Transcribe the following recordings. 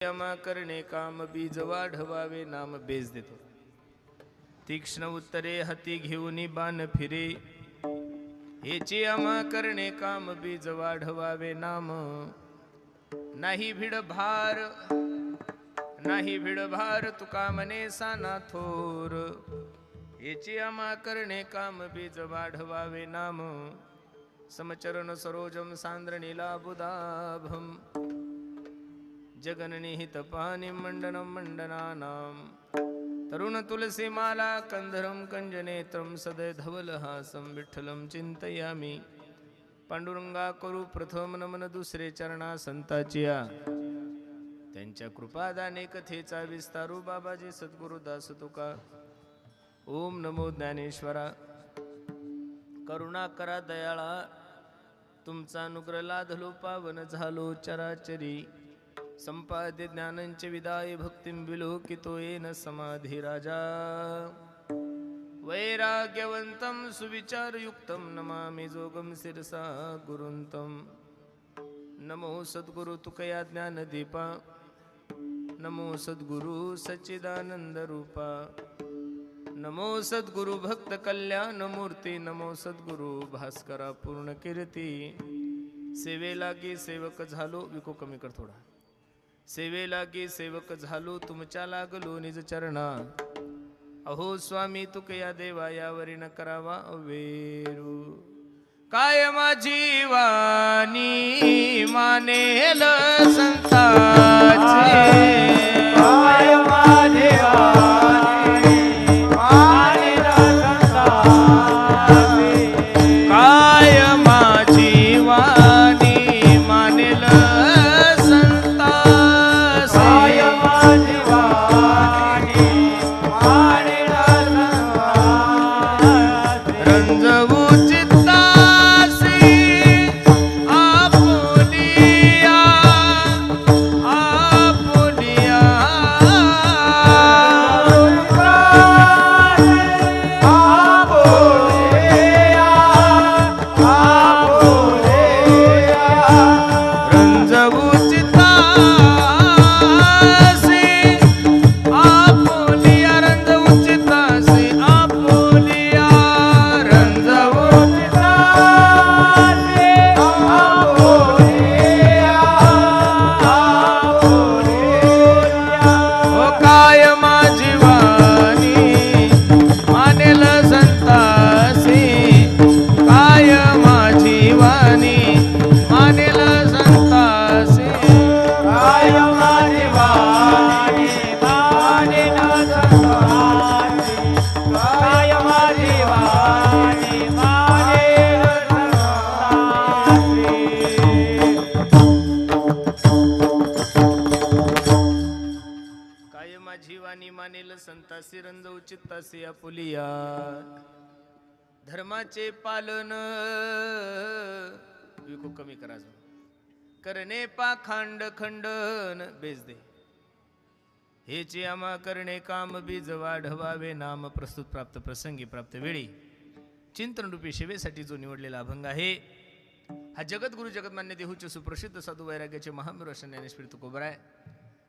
यमा करणे काम बीज वाढवावे नाम बेज देतो. तीक्ष्ण उत्तरे हाती घेऊन बाण फिरे. हेचे यमा करणे काम बीज वाढवावे नाम. नाही भिड भार तुका मने साना थोर. हेचे यमा करणे काम बीज वाढवावे नाम. समचरण सरोजम सांद्रणीला बुधाभम. जगननिहित पानी मंडनम मंडनानाम. तरुण तुलसी माला कंधरम कंजनेत्रम सदय धवलहासम विठ्ठलम चिंतयामी. पांडुरंगा करू प्रथम नमन दुसरे चरणा संताचिया. त्यांच्या कृपादाने कथेचा विस्तारू बाबाजी सद्गुरु दास तुका. ओम नमो ज्ञानेश्वरा. करुणा करा दयाळा. तुमचा अनुग्रह लाधलो पावन झालो चराचरी. संपाद्य ज्ञानंच विदाय भक्तिं विलोकितो येन समाधी राजा. वैराग्यवंतं सुविचारयुक्तं नमामि जोगं शिरसा गुरुंतं. नमो सद्गुरु तुकया ज्ञानदीपा. नमो सद्गुरु सच्चिदानंद रूपा. नमो सद्गुरु भक्त कल्याण मूर्ती. नमो सद्गुरु भास्करा पूर्ण कीर्ती. सेवेलागी सेवक झालो. विको कमी कर थोडा. सेवेलागी सेवक झालो तुमच्या लागलो निज चरणा. अहो स्वामी तुकया देवा यावरी न करावा अवेरू. काय माझी वाणी मानेल संताचे. काय माझी वाणी मानेल संताचे. काय माझी वाणी मानेल संतासी रंज उचितासी आपुलिया. धर्माचे पालन विको कमी करा करणे पाखंड खंडन बेज दे. हेचे आमा करणे काम बीज वाढवावे नाम. प्रस्तुत प्राप्त प्रसंगी प्राप्त वेळी चिंतन रूपी सेवेसाठी जो निवडलेला अभंग आहे हा जगद्गुरु जगन्मान्य देहूचे सुप्रसिद्ध साधू वैराग्याचे महावीर ज्ञानेश्वर तुकोबराय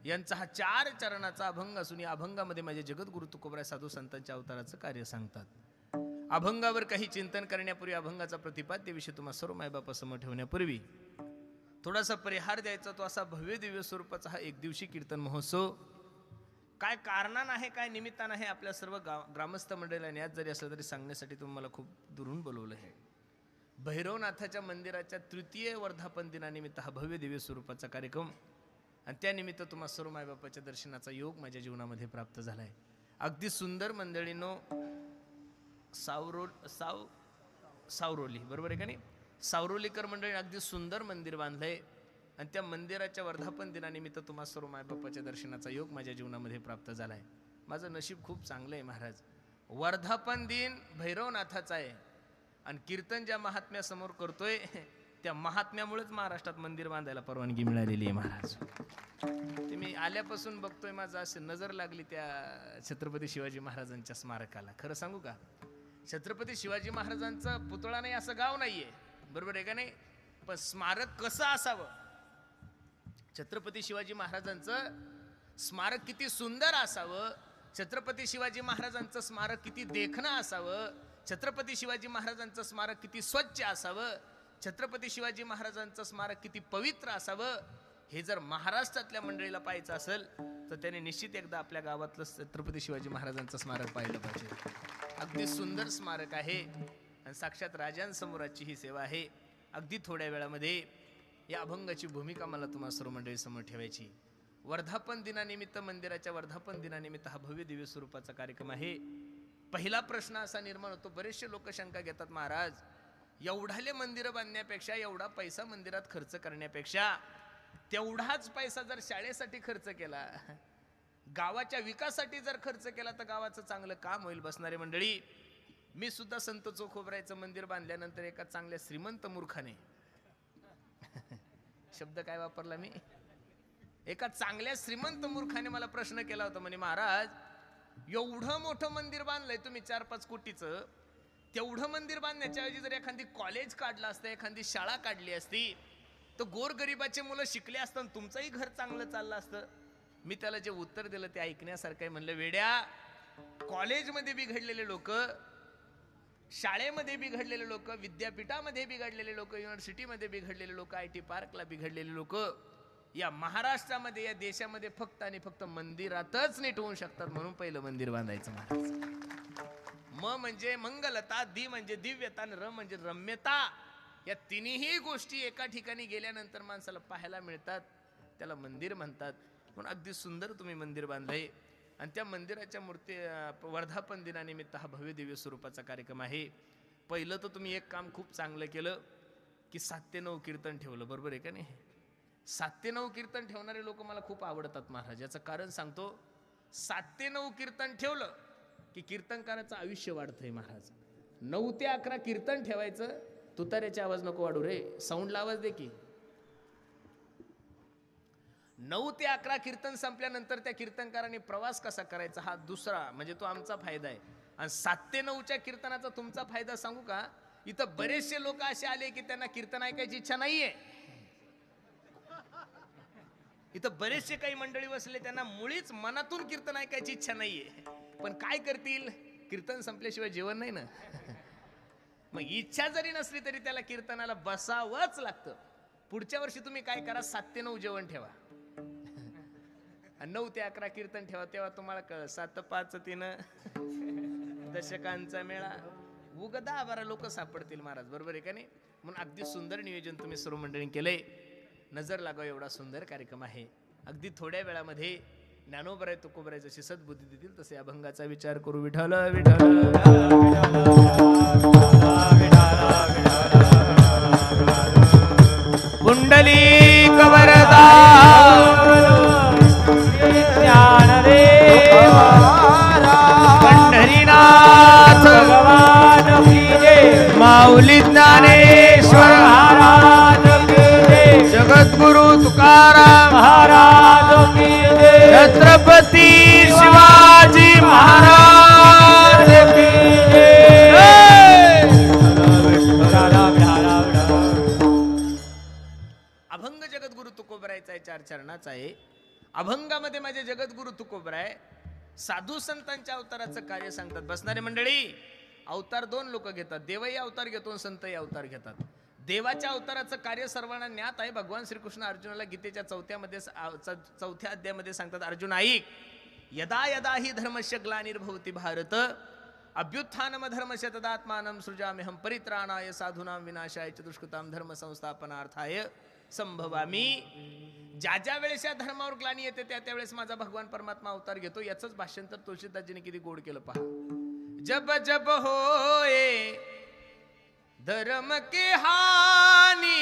यांचा हा 4 चरणाचा अभंग असून या अभंगामध्ये माझे जगद्गुरु तुकोबराय साधू संतांच्या अवताराचं कार्य सांगतात. अभंगावर काही चिंतन करण्यापूर्वी अभंगाचा प्रतिपाद्य विषय तुम्हा सर्व मायबापासमोर ठेवण्यापूर्वी थोडासा परिहार द्यायचा. तो असा भव्य दिव्य स्वरूपाचा हा एक दिवशी कीर्तन महोत्सव काय कारणानं आहे काय निमित्तानं आहे आपल्या सर्व ग्रामस्थ मंडळाने आज जरी असलं तरी सांगण्यासाठी तुम्हाला खूप दुरून बोलवलं आहे. भैरवनाथाच्या मंदिराच्या 3य वर्धापन दिनानिमित्त हा भव्य दिव्य स्वरूपाचा कार्यक्रम आणि त्यानिमित्त तुम्हा सर्व मायबापाच्या दर्शनाचा योग माझ्या जीवनामध्ये प्राप्त झाला आहे. अगदी सुंदर मंडळीनो. सावरोली बरोबर आहे का नाही. सावरोलीकर मंडळी अगदी सुंदर मंदिर बांधलंय आणि त्या मंदिराच्या वर्धापन दिनानिमित्त तुम्हा सर्व मायबापाच्या दर्शनाचा योग माझ्या जीवनामध्ये प्राप्त झाला आहे. माझं नशीब खूप चांगलं आहे महाराज. वर्धापन दिन भैरवनाथाचा आहे आणि कीर्तन ज्या महात्म्यासमोर करतोय त्या महात्म्यामुळेच महाराष्ट्रात मंदिर बांधायला परवानगी मिळालेली आहे महाराज. ते मी आल्यापासून बघतोय, माझं असं नजर लागली त्या छत्रपती शिवाजी महाराजांच्या स्मारकाला. खरं सांगू का, छत्रपती शिवाजी महाराजांचा पुतळा नाही असं गाव नाहीये, बरोबर आहे का नाही, पण स्मारक कसं असावं छत्रपती शिवाजी महाराजांचं स्मारक किती सुंदर असावं, छत्रपती शिवाजी महाराजांचं स्मारक किती देखणं असावं, छत्रपती शिवाजी महाराजांचं स्मारक किती स्वच्छ असावं, छत्रपती शिवाजी महाराजांचं स्मारक किती पवित्र असावं, हे जर महाराष्ट्रातल्या मंडळीला पाहायचं असेल तर त्याने निश्चित एकदा आपल्या गावातलं छत्रपती शिवाजी महाराजांचं स्मारक पाहिलं पाहिजे. अगदी सुंदर स्मारक आहे आणि साक्षात राजांसमोराची ही सेवा आहे. अगदी थोड्या वेळामध्ये या अभंगाची भूमिका मला तुम्हाला सर्व मंडळी समोर ठेवायची. वर्धापन दिनानिमित्त, मंदिराच्या वर्धापन दिनानिमित्त हा भव्य दिव्य स्वरूपाचा कार्यक्रम आहे. पहिला प्रश्न असा निर्माण होतो, बरेचसे लोक शंका घेतात, महाराज एवढाले मंदिर बांधण्यापेक्षा, एवढा पैसा मंदिरात खर्च करण्यापेक्षा तेवढाच पैसा जर शाळेसाठी खर्च केला, गावाच्या विकासासाठी जर खर्च केला तर गावाचं चांगलं काम होईल. बसणारे मंडळी, मी सुद्धा संत चोखोबरायचं मंदिर बांधल्यानंतर एका चांगल्या श्रीमंत मूर्खाने शब्द काय वापरला मी, एका चांगल्या श्रीमंत मूर्खाने मला प्रश्न केला होता, म्हणे महाराज एवढं मोठं मंदिर बांधलंय तुम्ही 4-5 कोटीचं, तेवढं मंदिर बांधण्याच्या ऐवजी जर एखादी कॉलेज काढलं असतं, एखादी शाळा काढली असती तर गोरगरिबाचे मुलं शिकले असतं, तुमचंही घर चांगलं चाललं असतं. मी त्याला जे उत्तर दिलं ते ऐकण्यासारखं आहे. म्हणलं, वेड्या, कॉलेजमध्ये बिघडलेले लोक, शाळेमध्ये बिघडलेले लोक, विद्यापीठामध्ये बिघडलेले लोक, युनिव्हर्सिटीमध्ये बिघडलेले लोक, IT पार्कला बिघडलेले लोक या महाराष्ट्रामध्ये, या देशामध्ये फक्त आणि फक्त मंदिरातच नीट होऊ शकतात. म्हणून पहिलं मंदिर बांधायचं महाराज. म म्हणजे मंगलता, दी म्हणजे दिव्यता, र म्हणजे रम्यता. या तिन्ही गोष्टी एका ठिकाणी गेल्यानंतर माणसाला पाहायला मिळतात, त्याला मंदिर म्हणतात. म्हणून अगदी सुंदर तुम्ही मंदिर बांधलंय आणि त्या मंदिराच्या मूर्ती वर्धापन दिनानिमित्त हा भव्य दिव्य स्वरूपाचा कार्यक्रम आहे. पहिलं तर तुम्ही एक काम खूप चांगलं केलं की 7 ते 9 कीर्तन ठेवलं, बरोबर आहे का नाही? 7 ते 9 कीर्तन ठेवणारे लोक मला खूप आवडतात महाराज. याचं कारण सांगतो, 7 ते 9 कीर्तन ठेवलं की कीर्तनकाराचं आयुष्य वाढतंय महाराज. 9 ते 11 कीर्तन ठेवायचं. तुताऱ्याचा आवाज नको वाढू रे, साऊंडला आवाज दे की. 9 ते 11 कीर्तन संपल्यानंतर त्या कीर्तनकाराने प्रवास कसा करायचा हा दुसरा, म्हणजे तो आमचा फायदा आहे. आणि 7 ते 9च्या कीर्तनाचा तुमचा फायदा सांगू का? इथं बरेचसे लोक असे आले की त्यांना कीर्तन ऐकायची इच्छा नाहीये. इथं बरेचसे काही मंडळी बसले, त्यांना मुळीच मनातून कीर्तन ऐकायची इच्छा नाहीये. पण काय करतील, कीर्तन संपल्याशिवाय जेवण नाही ना. मग इच्छा जरी नसली तरी त्याला कीर्तनाला बसावंच लागतं. पुढच्या वर्षी तुम्ही काय करा, 7 ते 9 जेवण ठेवा आणि 9 ते 11 कीर्तन ठेवा. तेव्हा तुम्हाला कळ, 7, 5, 3 दशकांचा मेळा, उगा 10-12 लोक सापडतील महाराज, बरोबर आहे का नाही? म्हणून अगदी सुंदर नियोजन तुम्ही सर्व मंडळी केलंय. नजर लागाव एवढा सुंदर कार्यक्रम आहे. अगदी थोड्या वेळामध्ये ज्ञानोबराय तुकोबराय जशी सद्बुद्धी देतील तसे अभंगाचा विचार करू. विठ्ठल विठ्ठल पुंडलिक वरदा पंढरीनाथ भगवान की जय, माऊली ज्ञानेश्वर महाराज की जय, जगद्गुरु तुकाराम महाराज की जय, छत्रपती शिवाजी महाराज की जय. अभंग जगद्गुरु तुकोबरायचा आहे, 4 चरणाचा आहे. अभंगामध्ये माझे जगद्गुरु तुकोबराय साधू संतांच्या अवताराचं कार्य सांगतात. बसणारे मंडळी, अवतार 2 लोक घेतात, देवही अवतार घेतो, संतही अवतार घेतात. देवाच्या अवताराचं कार्य सर्वांना ज्ञात आहे. भगवान श्रीकृष्ण अर्जुनाला गीतेच्या 4थ्या अध्यायामध्ये सांगतात, अर्जुन ऐक, यदा यदा हि धर्मस्य ग्लानिर्भवति भारत अभ्युत्थानम धर्मस्य तदात्मानं सृजाम्यहं परित्राणाय साधूनां विनाशाय च दुष्कृतां धर्म संस्थापनार्थाय संभवामी. ज्या ज्या वेळेस या धर्मावर ग्लानी येते त्या त्यावेळेस माझा भगवान परमात्मा अवतार घेतो. याचंच भाषांतर तुळशीदासजीने किती गोड केलं पहा. जब जब होए धर्म के हानी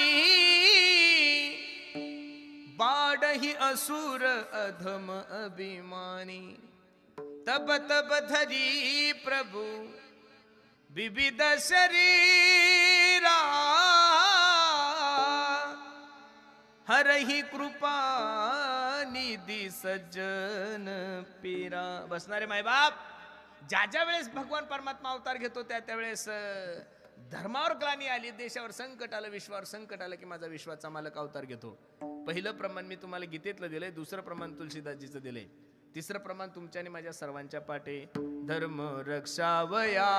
बाढ़हि असुर अधम अभिमानी, तब तब धरी प्रभु विविध शरीरा हरहि कृपा निधी सज्जन पीरा. बसणारे मायबाप, ज्या ज्या वेळेस भगवान परमात्मा अवतार घेतो त्या त्यावेळेस धर्मावर ग्लानी आली, देशावर संकट आलं, विश्वावर संकट आलं की माझा विश्वाचा मालक अवतार घेतो. पहिलं प्रमाण मी तुम्हाला गीतेतलं दिलंय, दुसरं प्रमाण तुलसीदासजीचं दिलंय, तिसरं प्रमाण तुमच्या आणि माझ्या सर्वांच्या पाठे. धर्म रक्षावया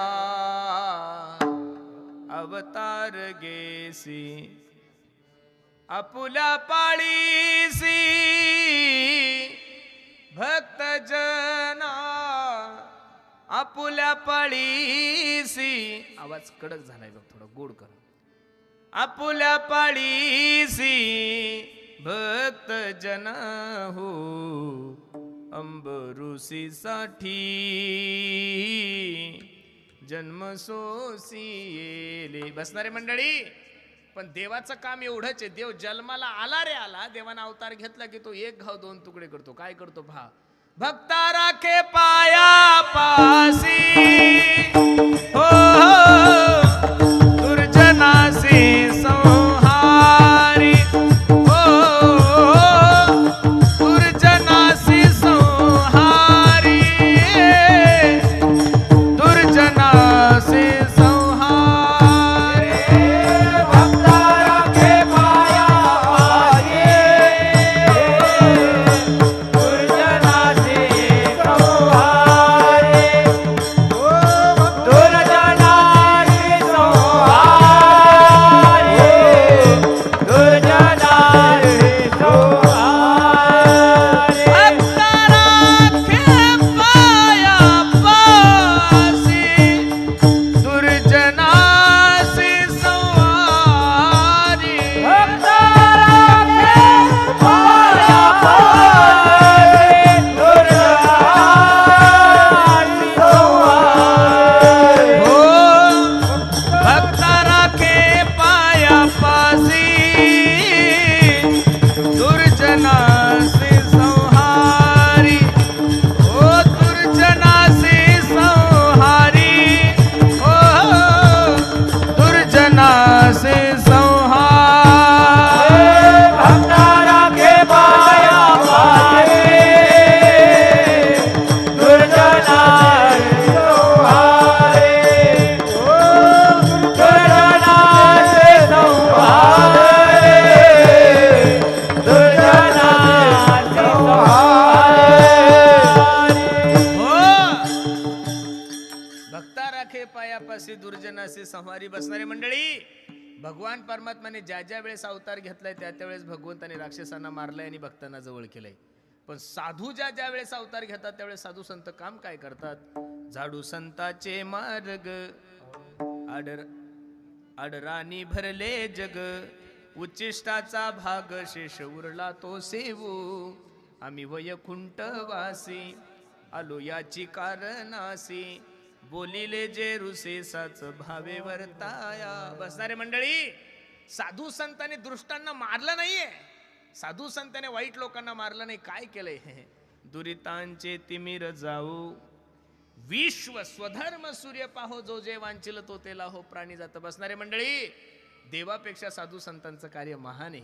अवतार गेसी, आपुल्या पाळीसी भक्त जना, आपुल्या पाळीसी. आवाज कडक झालाय बघ, थोडा गोड कर. आपुल्या पाळीसी भक्त जना हो, अंबरुसी साठी जन्म सोसी येले. बसणारे मंडळी, पण देवाचं काम एवढंच आहे. देव जन्माला आला रे आला, देवानं अवतार घेतला की तो एक घाव दोन तुकडे करतो. काय करतो पहा. भक्ता राखे पाया पासी हो, दुर्जनासी संहारी हो, दुर्जनासी संहारी, दुर्जनासी संहारी. भक्ता राखे पाया पासी, दुर्जनासी संहारी, दुर्जनासी संहारी, दुर्जनासी संहारी. भक्ता राखे पाया पासी, दुर्जनासी संहारी. भक्ता राखे पाया पासी, दुर्जनासी संहारी. हो, भक्ता राखे पाया पासी, दुर्जनासी संहारी हो, दुर्जनासी संहारी हो, दुर्जनासी संहारी. भक्ता राखे पाया पासी, दुर्जनासी संहारी, दुर्जनासी संहारी, दुर्जनासी संहारी. हो, भक्ता राखे पायापाशी दुर्जनासी संहारी. बसणारे मंडळी, भगवान परमात्माने ज्या ज्या वेळेस अवतार घेतलाय त्या त्यावेळेस भगवंताने राक्षसांना मारलंय आणि भक्तांना जवळ केलंय. पण साधू ज्या ज्या वेळेस अवतार घेतात त्यावेळेस साधू संत काम काय करतात. झाडू संताचे मार्ग, आडराणी भरले जग, उच्चिष्टाचा भाग शेष उरला तो सेवू, आम्ही वैकुंठ वासी आलो याची कारणासी, बोलिले जे रुसेसाच भावे वर्ताया. बसणारे मंडळी, साधू संतांनी दृष्टांना मारलं नाहीये, साधू संतांनी वाईट लोकांना मारलं नाही. काय केलंय. दुरितांचे तिमिर जाऊ, विश्व स्वधर्म सूर्य पाहो, जो जे वांचिल तो तेला हो प्राणी जात. बसणारे मंडळी, देवापेक्षा साधू संतांचं कार्य महान आहे.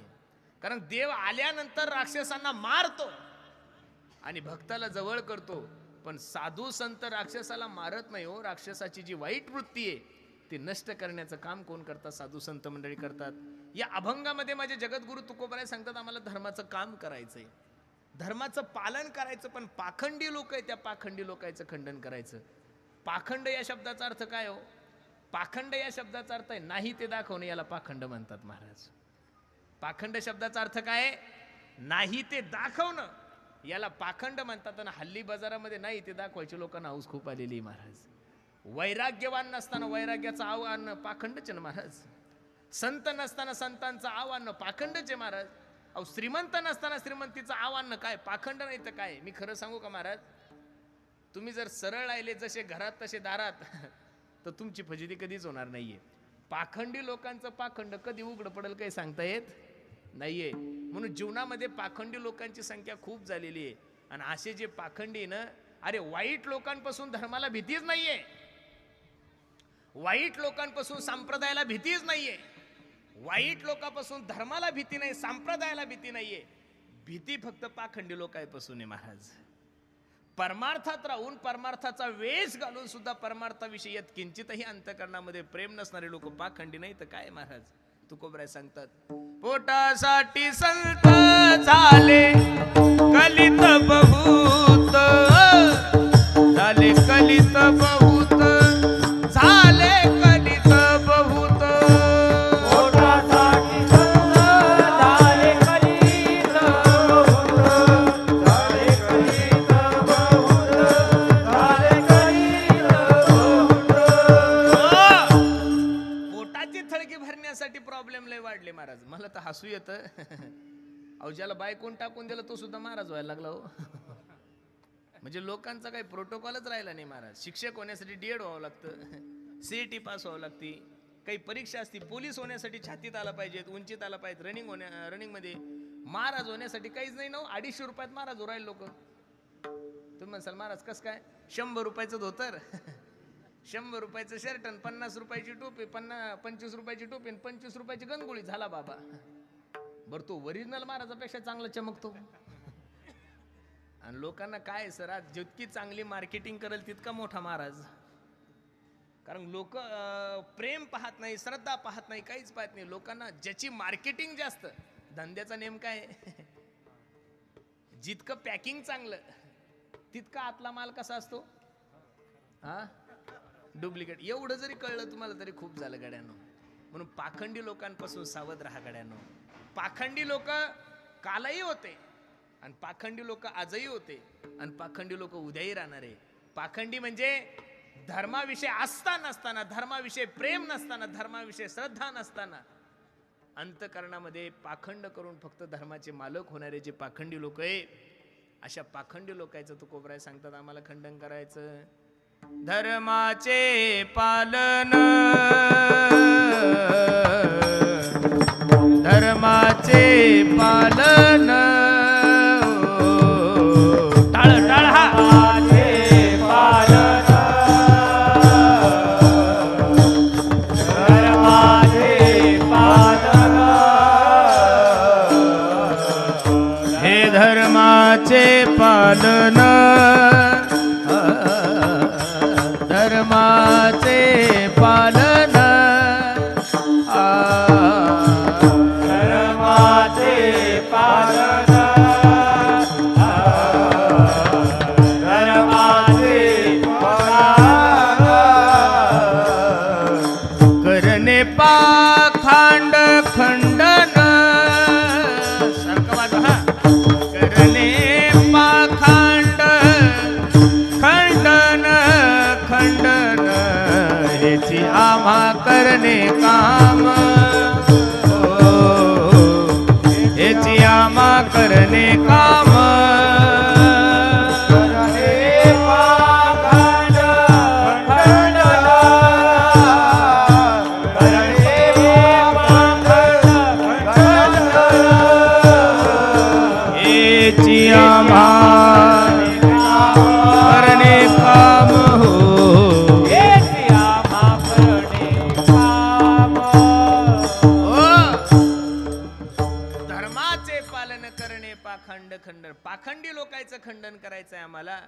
कारण देव आल्यानंतर राक्षसांना मारतो आणि भक्ताला जवळ करतो. पण साधू संत राक्षसाला मारत नाही हो. राक्षसाची जी वाईट वृत्ती आहे ती नष्ट करण्याचं काम कोण करतात. साधू संत मंडळी करतात. या अभंगामध्ये माझे जगद्गुरु तुकोबाराय सांगतात आम्हाला धर्माचं काम करायचंय, धर्माचं पालन करायचं. पण पाखंडी लोक आहे, त्या पाखंडी लोकांचं खंडन करायचं. पाखंड या शब्दाचा अर्थ काय हो. पाखंड या शब्दाचा अर्थ आहे नाही ते दाखवणे, याला पाखंड म्हणतात महाराज. पाखंड शब्दाचा अर्थ काय. नाही ते दाखवणं याला पाखंड म्हणतात. आणि हल्ली बाजारामध्ये नाही ते दाखवायचे लोकांना हौस खूप आलेली महाराज. वैराग्यवान नसताना वैराग्याचं आव्हान पाखंडच ना महाराज. संत नसताना संतांचं आव्हान पाखंडच आहे महाराज. अहो श्रीमंत नसताना श्रीमंतीचं आव्हान काय पाखंड नाही तर काय. मी खरं सांगू का महाराज, तुम्ही जर सरळ राहिले जसे घरात तसे दारात तर तुमची फजिती कधीच होणार नाहीये. पाखंडी लोकांचं पाखंड कधी उघड पडेल काही सांगता येत नाहीये. म्हणून जीवनामध्ये पाखंडी लोकांची संख्या खूप झालेली आहे. आणि असे जे पाखंडी ना, अरे वाईट लोकांपासून धर्माला भीतीच नाहीये, वाईट लोकांपासून संप्रदायाला भीतीच नाहीये, वाईट लोकांपासून धर्माला भीती नाही, संप्रदायाला भीती नाहीये. भीती फक्त पाखंडी लोकांपासून आहे महाराज. परमार्थात राहून परमार्थाचा वेश घालून सुद्धा परमार्थाविषयी यात किंचितही अंतकरणामध्ये प्रेम नसणारे लोक पाखंडी नाही तर काय महाराज तुकोबराय सांगतात. पोटासाठी संत झाले कलित बहुत, झाले कलित बहुत, झाले कलित बहुत. पोटासाठी संत झाले कलित बहुत, झाले कलित बहुत, झाले कलित बहुत. पोटाची थळकी भरण्यासाठी प्रॉब्लेम लय वाढले महाराज. मला तर हसू येतं. अहो ज्याला बायकोन टाकून दिलं तो सुद्धा महाराज व्हायला लागला हो. म्हणजे लोकांचा काही प्रोटोकॉलच राहिला नाही महाराज. शिक्षक होण्यासाठी डीएड व्हावं लागतं, सीईटी पास व्हावं लागते, काही परीक्षा असती, पोलीस होण्यासाठी छातीत आला पाहिजेत, उंचीत आला पाहिजे, रनिंग मध्ये. महाराज होण्यासाठी काहीच नाही ना. 250 रुपयात महाराज हो राहिले लोक. तुम्ही म्हणसाल महाराज कस काय? 100 रुपयाचं धोतर, 100 रुपयाचं शर्ट, 50 रुपयाची टोपी, 25 रुपयाची टोपी, 25 रुपयाची गणगोळी, झाला बाबा. बरं तो ओरिजिनल महाराजापेक्षा चांगला चमकतो. आणि लोकांना काय सर, आज जितकी चांगली मार्केटिंग करेल तितका मोठा महाराज. कारण लोक प्रेम पाहत नाही, श्रद्धा पाहत नाही, काहीच पाहत नाही. लोकांना ज्याची मार्केटिंग जास्त, धंद्याचा नेम काय, जितकं पॅकिंग चांगलं तितका आतला माल कसा असतो, हा डुप्लिकेट. एवढं जरी कळलं तुम्हाला तरी खूप झालं गड्यानो. म्हणून पाखंडी लोकांपासून सावध राहा गड्यानो. पाखंडी लोक कालही होते आणि पाखंडी लोक आजही होते आणि पाखंडी लोक उद्याही राहणार आहे. पाखंडी म्हणजे धर्माविषयी आस्था नसताना, धर्माविषयी प्रेम नसताना, धर्माविषयी श्रद्धा नसताना अंतकरणामध्ये पाखंड करून फक्त धर्माचे मालक होणारे जे पाखंडी लोक आहे, अशा पाखंडी लोकांचं तुकोबराय सांगतात आम्हाला खंडन करायचं. धर्माचे पालन, धर्माचे पालन, टाळ टाळ हा धर्माचे पालन, धर्माचे पालन, हे धर्माचे पालन, धर्माचे पालन, धर्माचे पालन, धर्माचे पालन, करणे पाखंड खंडन, सारखं वाजवा हा. करणे पाखंड खंडन, खंडन हेची आम्हा करणे काम, हेची आम्हा करणे काम. करणे पाखंड खंडन, करणे पाखंड खंडन, हेची आम्हा करणे काम हो. हेची आम्हा करणे काम. धर्माचे पालन करणे पाखंड खंडन. पाखंडी लोकांचं खंडन करायचंय आम्हाला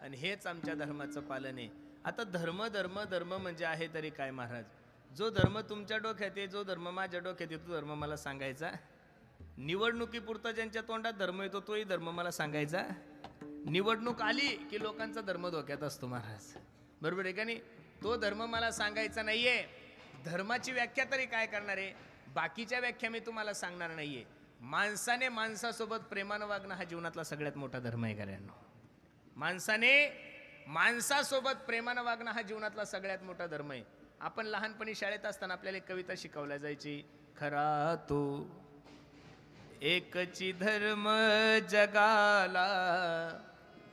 आणि हेच आमच्या धर्माचं पालन आहे. आता धर्म धर्म धर्म म्हणजे आहे तरी काय महाराज? जो धर्म तुमच्या डोक्यात आहे, जो धर्म माझ्या डोक्यात आहे, तो धर्म मला सांगायचा. निवडणुकीपुरता ज्यांच्या तोंडात धर्म येतो तोही धर्म मला सांगायचा. निवडणूक आली की लोकांचा धर्म धोक्यात असतो महाराज, बरोबर आहे का नाही? तो धर्म मला सांगायचा नाहीये. धर्माची व्याख्या तरी काय करणार आहे? बाकीच्या व्याख्या मी तुम्हाला सांगणार नाहीये. माणसाने माणसासोबत प्रेमानं वागणं हा जीवनातला सगळ्यात मोठा धर्म आहे कार्यानो. माणसाने माणसासोबत प्रेमानं वागणं हा जीवनातला सगळ्यात मोठा धर्म आहे. आपण लहानपणी शाळेत असताना आपल्याला एक कविता शिकवल्या जायची. खरा तो एकची धर्म जगाला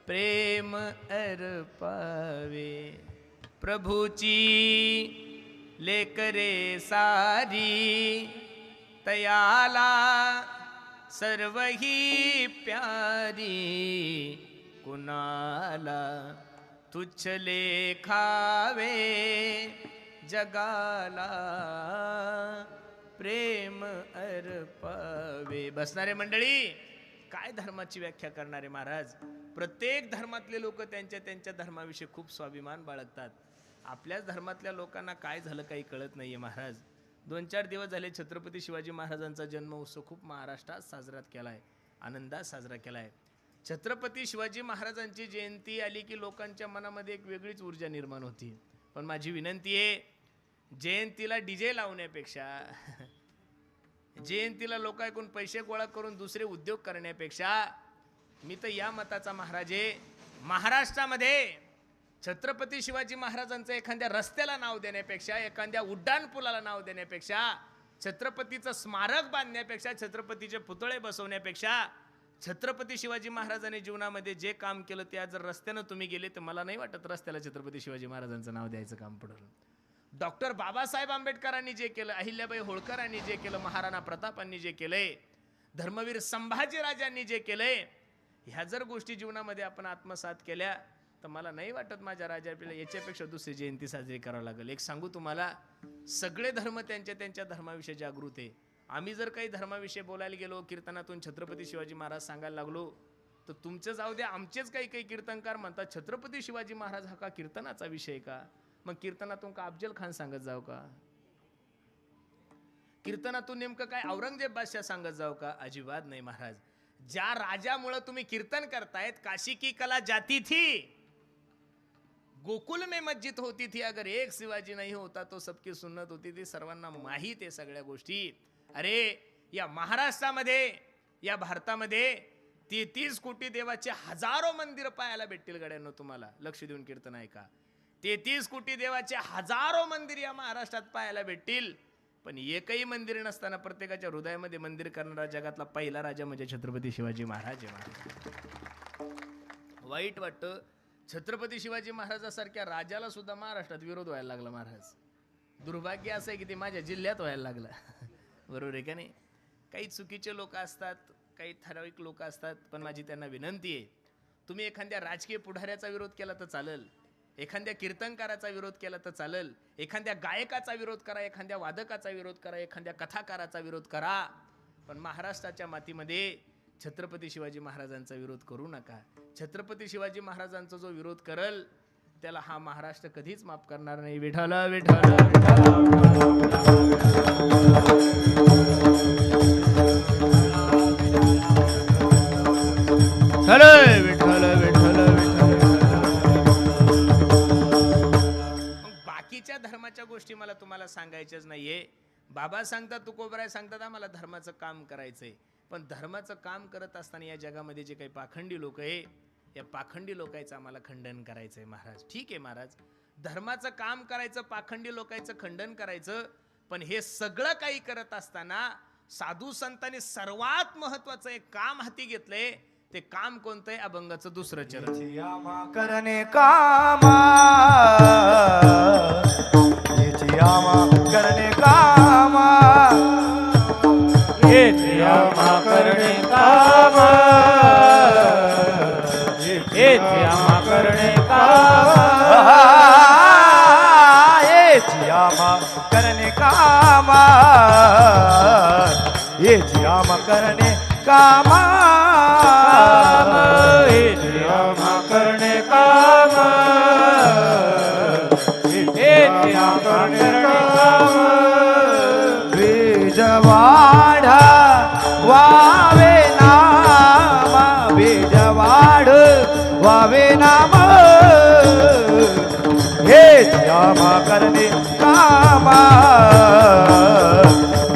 प्रेम अर्पावे, प्रभूची लेकरे सारी तयाला सर्व ही प्यारी, कुणाला तुच्छ लेखावे जगाला प्रेम अर्पावे. बसणारे मंडळी, काय धर्माची व्याख्या करणारे महाराज? प्रत्येक धर्मातले लोक त्यांच्या त्यांच्या धर्माविषयी खूप स्वाभिमान बाळगतात. आपल्याच धर्मातल्या लोकांना काय झालं काही कळत नाहीये महाराज. 2-4 दिवस झाले छत्रपती शिवाजी महाराजांचा जन्म उत्सव खूप महाराष्ट्रात साजरा केलाय, आनंदात साजरा केलाय. छत्रपती शिवाजी महाराजांची जयंती आली की लोकांच्या मनामध्ये एक वेगळीच ऊर्जा निर्माण होती. पण माझी विनंती आहे, जयंतीला डीजे लावण्यापेक्षा जयंतीला लोक ऐकून पैसे गोळा करून दुसरे उद्योग करण्यापेक्षा मी तर या मताचा महाराज आहे, महाराष्ट्रामध्ये छत्रपती शिवाजी महाराजांचं एखाद्या रस्त्याला नाव देण्यापेक्षा, एखाद्या उड्डाण पुलाला नाव देण्यापेक्षा, छत्रपतीचं स्मारक बांधण्यापेक्षा, छत्रपतीचे पुतळे बसवण्यापेक्षा, छत्रपती शिवाजी महाराजांनी जीवनामध्ये जे काम केलं ते आज जर रस्त्यानं तुम्ही गेले तर मला नाही वाटत रस्त्याला छत्रपती शिवाजी महाराजांचं नाव द्यायचं काम पडलं. डॉक्टर बाबासाहेब आंबेडकरांनी जे केलं, अहिल्याबाई होळकरांनी जे केलं, महाराणा प्रतापांनी जे केलंय, धर्मवीर संभाजीराजांनी जे केलंय, ह्या जर गोष्टी जीवनामध्ये आपण आत्मसात केल्या तर मला नाही वाटत माझ्या राजाला याच्यापेक्षा दुसरी जयंती साजरी करावी लागेल. एक सांगू तुम्हाला, सगळे धर्म त्यांच्या त्यांच्या धर्माविषयी जागृत आहे. आम्ही जर काही धर्माविषयी बोलायला गेलो, कीर्तनातून छत्रपती शिवाजी महाराज सांगायला लागलो तर तुमचं जाऊ द्या, आमचेच काही काही कीर्तनकार म्हणतात छत्रपती शिवाजी महाराज हा का कीर्तनाचा विषय का? मग कीर्तनातून का अफजल खान सांगत जाऊ का? कीर्तनातून नेमकं काय औरंगजेब बादशाह सांगत जाऊ का? अजिबात नाही महाराज. ज्या राजामुळे तुम्ही कीर्तन करतायत, काशी की कला जाती थी, गोकुल में मस्जिद होती थी, अगर एक शिवाजी नहीं होता तो सबकी सुन्नत होती थी. सर्वांना माहीत आहे सगळ्या गोष्टी. अरे या महाराष्ट्रामध्ये, या भारतामध्ये 33 कोटी देवाचे हजारो मंदिर पाहायला भेटतील गड्यांनो. तुम्हाला लक्ष देऊन कीर्तन ऐका. 33 कोटी देवाचे हजारो मंदिर या महाराष्ट्रात पाहायला भेटतील. पण एकही मंदिर नसताना प्रत्येकाच्या हृदयामध्ये मंदिर करणारा जगातला पहिला राजा म्हणजे छत्रपती शिवाजी महाराज आहे. वाईट वाटतं, छत्रपती शिवाजी महाराजासारख्या राजाला सुद्धा महाराष्ट्रात विरोध व्हायला लागला महाराज. दुर्भाग्य असं आहे की ते माझ्या जिल्ह्यात व्हायला लागलं. बरोबर आहे का नाही? काही चुकीचे लोक असतात, काही ठराविक लोक असतात, पण माझी त्यांना विनंती आहे, तुम्ही एखाद्या राजकीय पुढाऱ्याचा विरोध केला तर चालेल, एखाद्या कीर्तनकाराचा विरोध केला तर चालेल, एखाद्या गायकाचा विरोध करा, एखाद्या वादकाचा विरोध करा, एखाद्या कथाकाराचा विरोध करा, पण महाराष्ट्राच्या मातीमध्ये छत्रपती शिवाजी महाराजांचा विरोध करू नका. छत्रपती शिवाजी महाराजांचा जो विरोध करल त्याला हा महाराष्ट्र कधीच माफ करणार नाही. विठ्ठल विठ्ठल विठ्ठल विठ्ठल विठ्ठल. बाकीच्या धर्माच्या गोष्टी मला तुम्हाला सांगायच्याच नाहीये. बाबा सांगतात, तुकोबराय सांगतात, आम्हाला धर्माचं काम करायचंय. पण धर्माचं काम करत असताना या जगामध्ये जे काही पाखंडी लोक आहे, या पाखंडी लोकांचं आम्हाला खंडन करायचंय महाराज. ठीक आहे महाराज, धर्माचं काम करायचं, पाखंडी लोकांचं खंडन करायचं, पण हे सगळं काही करत असताना साधू संतांनी सर्वात महत्वाचं एक काम हाती घेतलंय. ते काम कोणतं आहे? अभंगाचं दुसरं चरण. करणे कामा याची आमा करणे कामा, याची आमा करणे कामा, याची आमा करणे कामा, याची आमा करणे कामा, याची आमा करणे कामा, याची आमा करणे कामा, याची आमा करणे कामा. बीज वाढ वावे नामा, बीज वाढ वावे नामा, हेच आमा करणे कामा,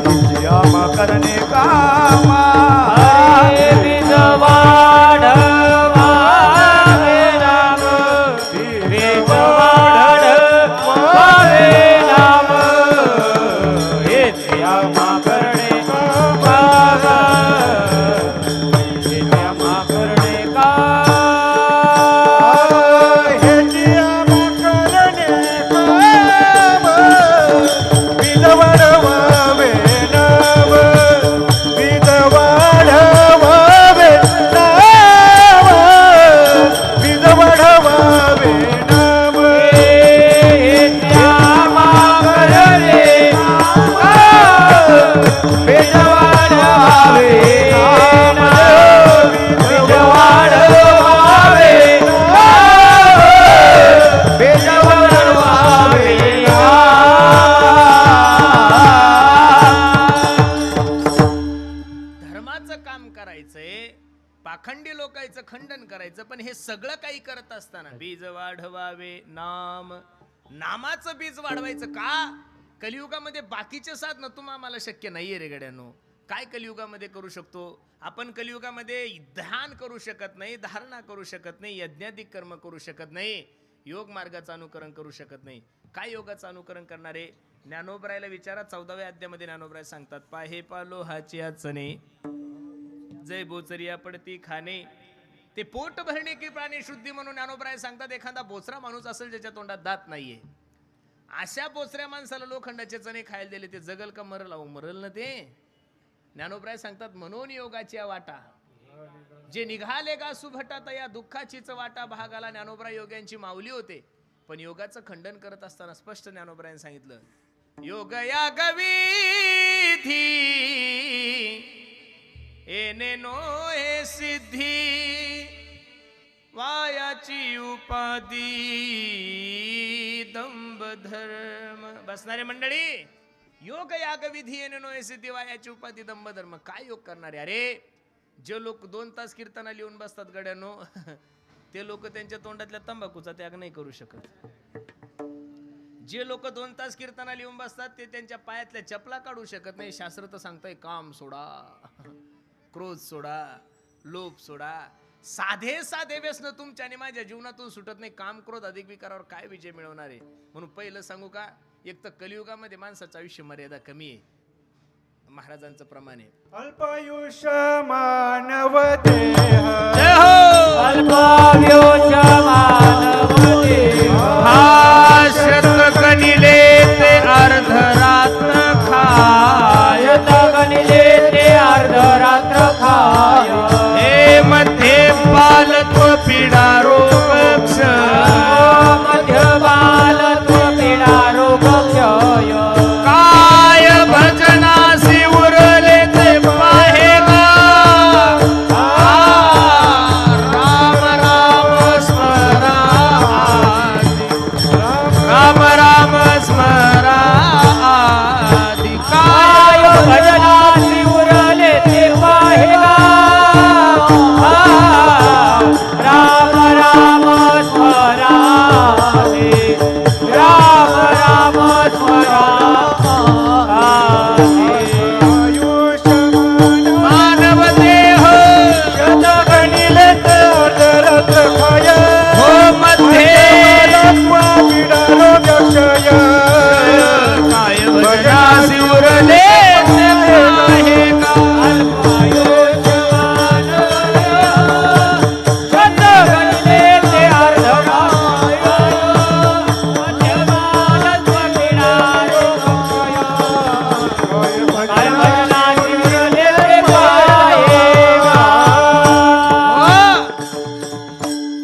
हेच आमा करणे कामा. बीज वाढ वावे नाम, बीज वाढ वावे नाम, हेच आमा करणे कामा, हेच आमा करणे कामा, हेच आमा करणे कामा, सगळं काही करत असताना बीज वाढवावे नाम, नामाचं बीज वाढवायचं का? कलियुगामध्ये बाकीचे साधन तुम्हाला शक्य नाहीये रे गड्यानो. काय कलियुगामध्ये करू शकतो आपण? कलियुगामध्ये ध्यान करू शकत नाही, धारणा करू शकत नाही, यज्ञाधिक कर्म करू शकत नाही, योग मार्गाचं अनुकरण करू शकत नाही. काय योगाचं अनुकरण करणारे? ज्ञानोबरायला विचारा, 14व्या अध्यायामध्ये ज्ञानोबराय सांगतात, पाहे पालो हाची आचने जय बोचरिया पडती खाणे. ते पोट भरणे की प्राणी शुद्धी म्हणून ज्ञानोबराय सांगतात. एखादा बोचरा माणूस असेल ज्याच्या तोंडात दात नाहीये, अशा बोचऱ्या माणसाला लोखंडाचे चणे खायला दिले, ते जगल का मरल? मरल ना ते. ज्ञानोबराय सांगतात, म्हणून योगाची वाटा जे निघाले का सुभटात या दुःखाचीच वाटा भागाला. ज्ञानोबराय योग्यांची माऊली होते, पण योगाचं खंडन करत असताना स्पष्ट ज्ञानोबरायने सांगितलं, योग या गविधी एने नो हे सिद्धी वायाची उपाधी दंभ धर्म. बसणारे मंडळी, योग याग विधी येणे नो हे सिद्धी वायाची उपाधी दंभ धर्म. काय योग करणारे? अरे जे लोक 2 तास कीर्तना लिहून बसतात गड्यानो, ते लोक त्यांच्या तोंडातल्या तंबाखूचा त्याग नाही करू शकत. जे लोक 2 तास कीर्तना लिहून बसतात ते त्यांच्या पायातल्या चपला काढू शकत नाही. शास्त्र तर सांगतंय, काम सोडा, क्रोध सोडा, लोभ सोडा. साधे साधे व्यसन तुमच्या आणि माझ्या जीवनातून सुटत नाही. काम क्रोध अधिक विकारावर काय विजय मिळवणार आहे? म्हणून पहिलं सांगू का, एक तर कलियुगामध्ये माणसाचं आयुष्य मर्यादा कमी आहे. महाराजांचं प्रमाण आहे, अल्पायुष्य मानव देह, अल्पायुष्य मानव देह, हा शतक गणिले ते अर्धरात्र खाय, शतक गणिले ते अर्धरात्र खाय, हे मध्ये बालत्व पीडा रोग मध्य बालत्व पीडा रोग क्षय, काय भजनासी उरले ते पाहेगा, राम राम स्मरा, राम राम स्मरा, काय भजनासी उरले ते पाहेगा, राम राम स्मरा, राम राम स्मरा. मानव देह शतगणिले ते अर्धरात्र खाय, हो मध्ये पीडा रोग क्षय, काय भजनासी उरले ते पाहेगा.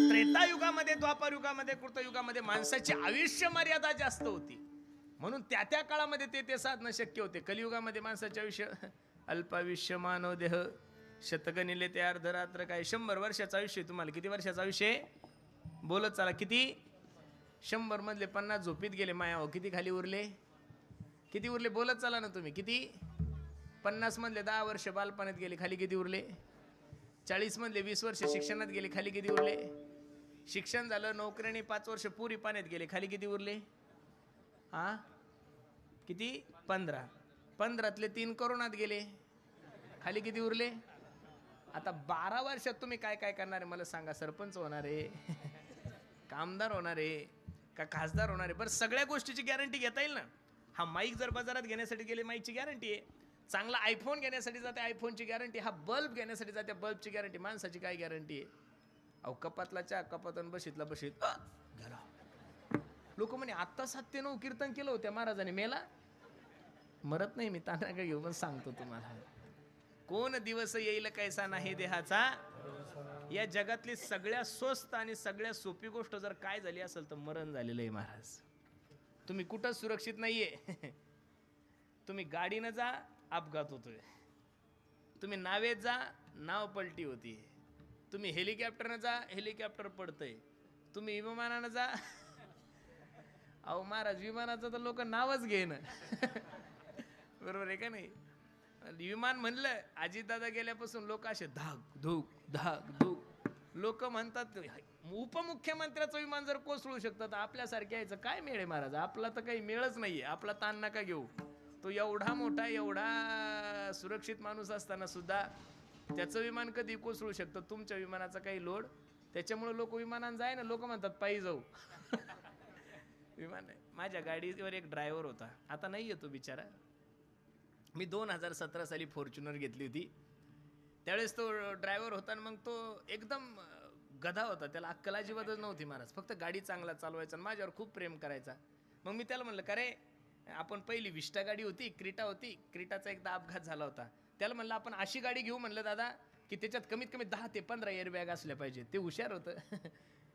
त्रेतायुगामध्ये, द्वापारयुगामध्ये, कृतयुगामध्ये माणसाची आयुष्य मर्यादा जास्त होती, म्हणून त्या त्या काळामध्ये ते साधणं शक्य होते. कलियुगामध्ये माणसाचे आयुष्य अल्पायुष्य मानव देह शतगणिले ते अर्धरात्र काय. 100 वर्षाचं आयुष्य आहे तुम्हाला. किती वर्षाचं आयुष्य आहे? बोलत चला. किती? 100 मधले 50 झोपीत गेले माया हो. किती खाली उरले? किती उरले? बोलत चला ना तुम्ही. किती? 50 मधले 10 वर्ष बालपणात गेले, खाली किती उरले? 40 मधले 20 वर्ष शिक्षणात गेले, खाली किती उरले? शिक्षण झालं, नोकरीने 5 वर्ष पुरी पाण्यात गेले, खाली किती उरले? हा किती? 15. 15तले 3 करोनात गेले, खाली किती उरले? आता 12 वर्षात तुम्ही काय काय करणार आहे मला सांगा. सरपंच होणार आहे, कामदार होणार आहे का खासदार होणार आहे? बरं, सगळ्या गोष्टीची गॅरंटी घेता येईल ना. हा माईक जर बाजारात घेण्यासाठी गेले, माईकची गॅरंटी आहे. चांगला आयफोन घेण्यासाठी जाते, आयफोनची गॅरंटी. हा बल्ब घेण्यासाठी जाते, बल्बची गॅरंटी. माणसाची काय गॅरंटी आहे? अहो कपातला चहा, कपातून बशीतला बशीत गेला. लोक म्हणे आत्ता 97 कीर्तन केलं होत्या महाराजाने, मेला. मरत नाही मी, ताना काय घेऊन सांगतो तुम्हाला. कोण दिवस येईल कैसा नाही देहाचा. या जगातली सगळ्यात स्वस्त आणि सगळ्यात सोपी गोष्ट जर काय झाली असेल तर मरण झालेलं आहे महाराज. तुम्ही कुठं सुरक्षित नाहीये. तुम्ही गाडीनं जा, अपघात होतोय. तुम्ही नावेत जा, नाव पलटी होती. तुम्ही हेलिकॉप्टरनं जा, हेलिकॉप्टर पडतंय. तुम्ही विमानानं जा, अहो महाराज विमानाचं तर लोक नावच घेन. बरोबर आहे का नाही? विमान म्हणलं, अजितदादा गेल्यापासून लोक असे धाक धूक धाक धूक. लोक म्हणतात उपमुख्यमंत्र्याचं विमान जर कोसळू शकतं तर आपल्यासारख्या यायचं काय मेळ आहे महाराज? आपला तर काही मेळच नाहीये. आपला ताण नका घेऊ. तो एवढा मोठा एवढा सुरक्षित माणूस असताना सुद्धा त्याचं विमान कधी कोसळू शकतं. तुमच्या विमानाचा काही लोड. त्याच्यामुळे लोक विमानानं जाय ना. लोक म्हणतात पायी जाऊ. विमान माझ्या गाडीवर एक ड्रायव्हर होता. आता नाही येतो बिचारा. मी 2017 साली फॉर्च्युनर घेतली होती. त्यावेळेस तो ड्रायव्हर होता आणि मग तो एकदम गधा होता. त्याला अक्कल अजिबातच नव्हती महाराज. फक्त गाडी चांगला चालवायचा आणि माझ्यावर खूप प्रेम करायचा. मग मी त्याला म्हणलं का रे, आपण पहिली विस्टा गाडी होती, क्रीटा होती. क्रीटाचा एकदा अपघात झाला होता. त्याला म्हणलं आपण अशी गाडी घेऊ म्हणलं दादा की त्याच्यात कमीत कमी 10 ते 15 एअरबॅग असल्या पाहिजे. ते हुशार होतं.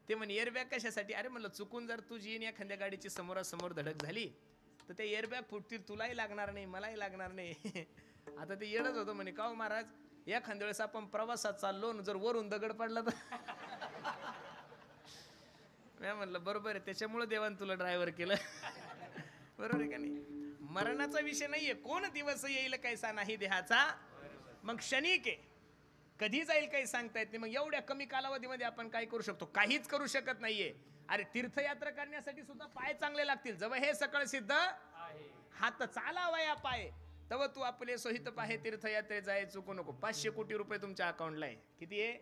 ते म्हणे एअरबॅग कशासाठी? अरे म्हणलं चुकून जर तुझी एखाद्या गाडीची समोरासमोर धडक झाली तर ते एअरबॅग फुटतील. तुलाही लागणार नाही, मलाही लागणार नाही. आता ते येडच होतं म्हणे का हो महाराज, एखाद्या वेळेस आपण प्रवासात चाललो जर वरून दगड पडला तर. मी म्हणलं बरोबर आहे, त्याच्यामुळे देवान तुला ड्रायव्हर केलं. बरोबर आहे का नाही? मरणाचा विषय नाहीये. कोण दिवस येईल कैसा नाही देहाचा, मग क्षणिक आहे. कधी जाईल काही सांगता येत नाही. मग एवढ्या कमी कालावधीमध्ये आपण काय करू शकतो? काहीच करू शकत नाहीये. अरे तीर्थयात्रा करण्यासाठी सुद्धा पाय चांगले लागतील. जवळ हे सकळ सिद्ध हात चालावया पाय तव तू आपले सोहित पाहे तीर्थयात्रे जाय चुकू नको. 500 कोटी रुपये तुमच्या अकाउंटला आहे. किती आहे?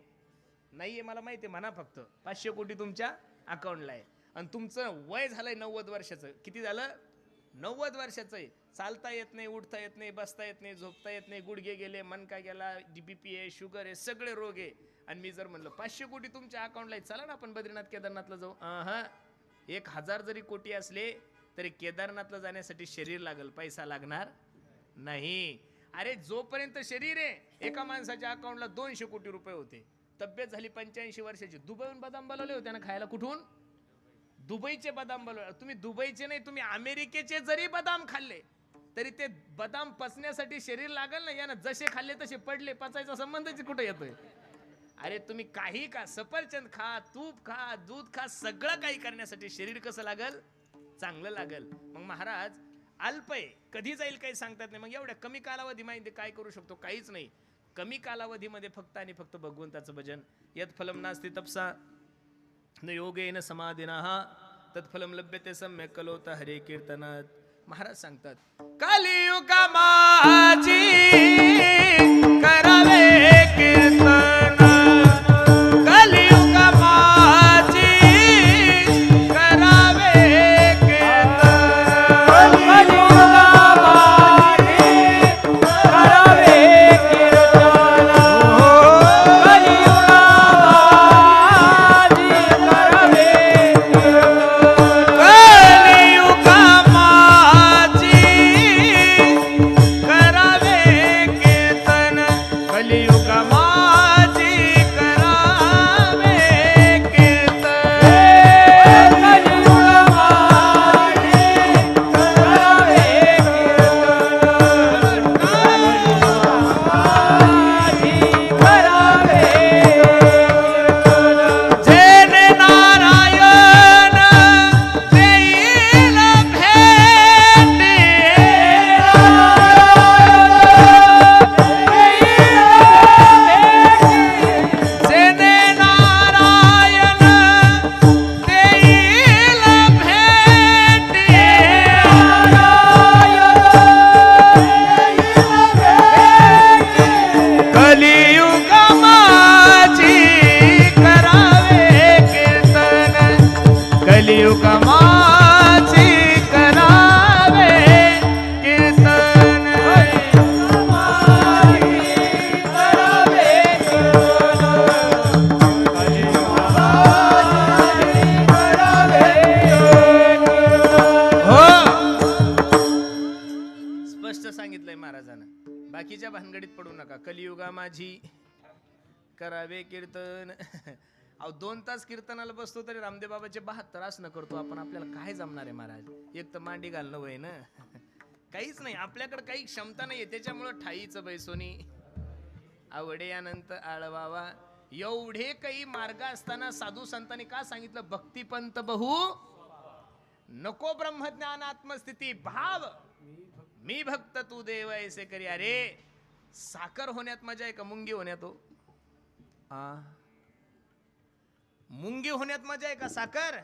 नाहीये मला माहिती आहे, म्हणा फक्त. 500 कोटी तुमच्या अकाउंटला आहे. आणि तुमचं वय झालंय 90 वर्षाचं. किती झालं? 90 वर्षाचं आहे. चालता येत नाही, उठता येत नाही, बसता येत नाही, झोपता येत नाही, गुडघे गेले, मनका गेला, DBP आहे, शुगर आहे, सगळे रोग आहे. आणि मी जर म्हणलं 500 कोटी तुमच्या अकाउंटला आहे, चला ना आपण बद्रीनाथ केदारनाथला जाऊ. 1000 जरी कोटी असले तरी केदारनाथला जाण्यासाठी शरीर लागल, पैसा लागणार नाही. अरे जोपर्यंत शरीर आहे, एका माणसाच्या अकाउंटला 200 कोटी रुपये होते. तब्येत झाली 85 वर्षाची. दुबईहून बदाम बोलवले होते ना खायला. कुठून? दुबईचे बदाम बोलवले. तुम्ही दुबईचे नाही, तुम्ही अमेरिकेचे जरी बदाम खाल्ले तरी ते बदाम पचण्यासाठी शरीर लागल ना. यानं जसे खाल्ले तसे पडले. पचायचा संबंधच कुठे येतोय? अरे तुम्ही काही खा, सफरचंद खा, तूप खा, दूध खा, सगळं काही करण्यासाठी शरीर कसं लागल? चांगलं लागल. मग महाराज अल्प आहे, कधी जाईल काही सांगतात नाही. मग एवढ्या कमी कालावधी माहिती काय करू शकतो? काहीच नाही. कमी कालावधीमध्ये फक्त आणि फक्त भगवंताचं भजन. यत् फलम नास्ति तपसा न योगेन समाधिनः तत्फलम लभ्यते सम्यक् कलोत हरे कीर्तनात. महाराज सांगतात कलियुगा माझी करावे कीर्तन. कलियुगा माझी करावे कीर्तन. कलियुगा माझी करावे कीर्तन. कलियुगा माझी करावे कीर्तन. कलियुगा माझी करावे कीर्तन. कलियुगा माझी करावे कीर्तन. कलियुगा माझी करावे कीर्तन. जेने नारायण देईल भेटी. जेने नारायण देईल भेटी. कलियुगा माझी करावे कीर्तन. कलियुगा माझी करावे कीर्तन. हो स्पष्ट सांगितलंय महाराजांना. बाकीच्या भानगडीत पडू नका. कलियुगा माझी करावे कीर्तन. अहो 2 तास कीर्तनाला बसतो तरी रामदेव बाबाचे 72 आसनं करतो आपण. आपल्याला काय जमणार आहे महाराज? एक तर मांडी घालणं वय ना. काहीच नाही आपल्याकडे, काही क्षमता नाहीये. त्याच्यामुळं ठाईचं बैसोनी आवडे अनंत आळवावा. एवढे काही मार्ग असताना साधू संतांनी का सांगितलं? भक्तिपंत बहु नको ब्रह्मज्ञान आत्मस्थिती भाव मी भक्त तू देव ऐसे करी. अरे साखर होण्यात मजा आहे का मुंगी होण्यात? हो मुंगी होण्यात मजा आहे का साखर?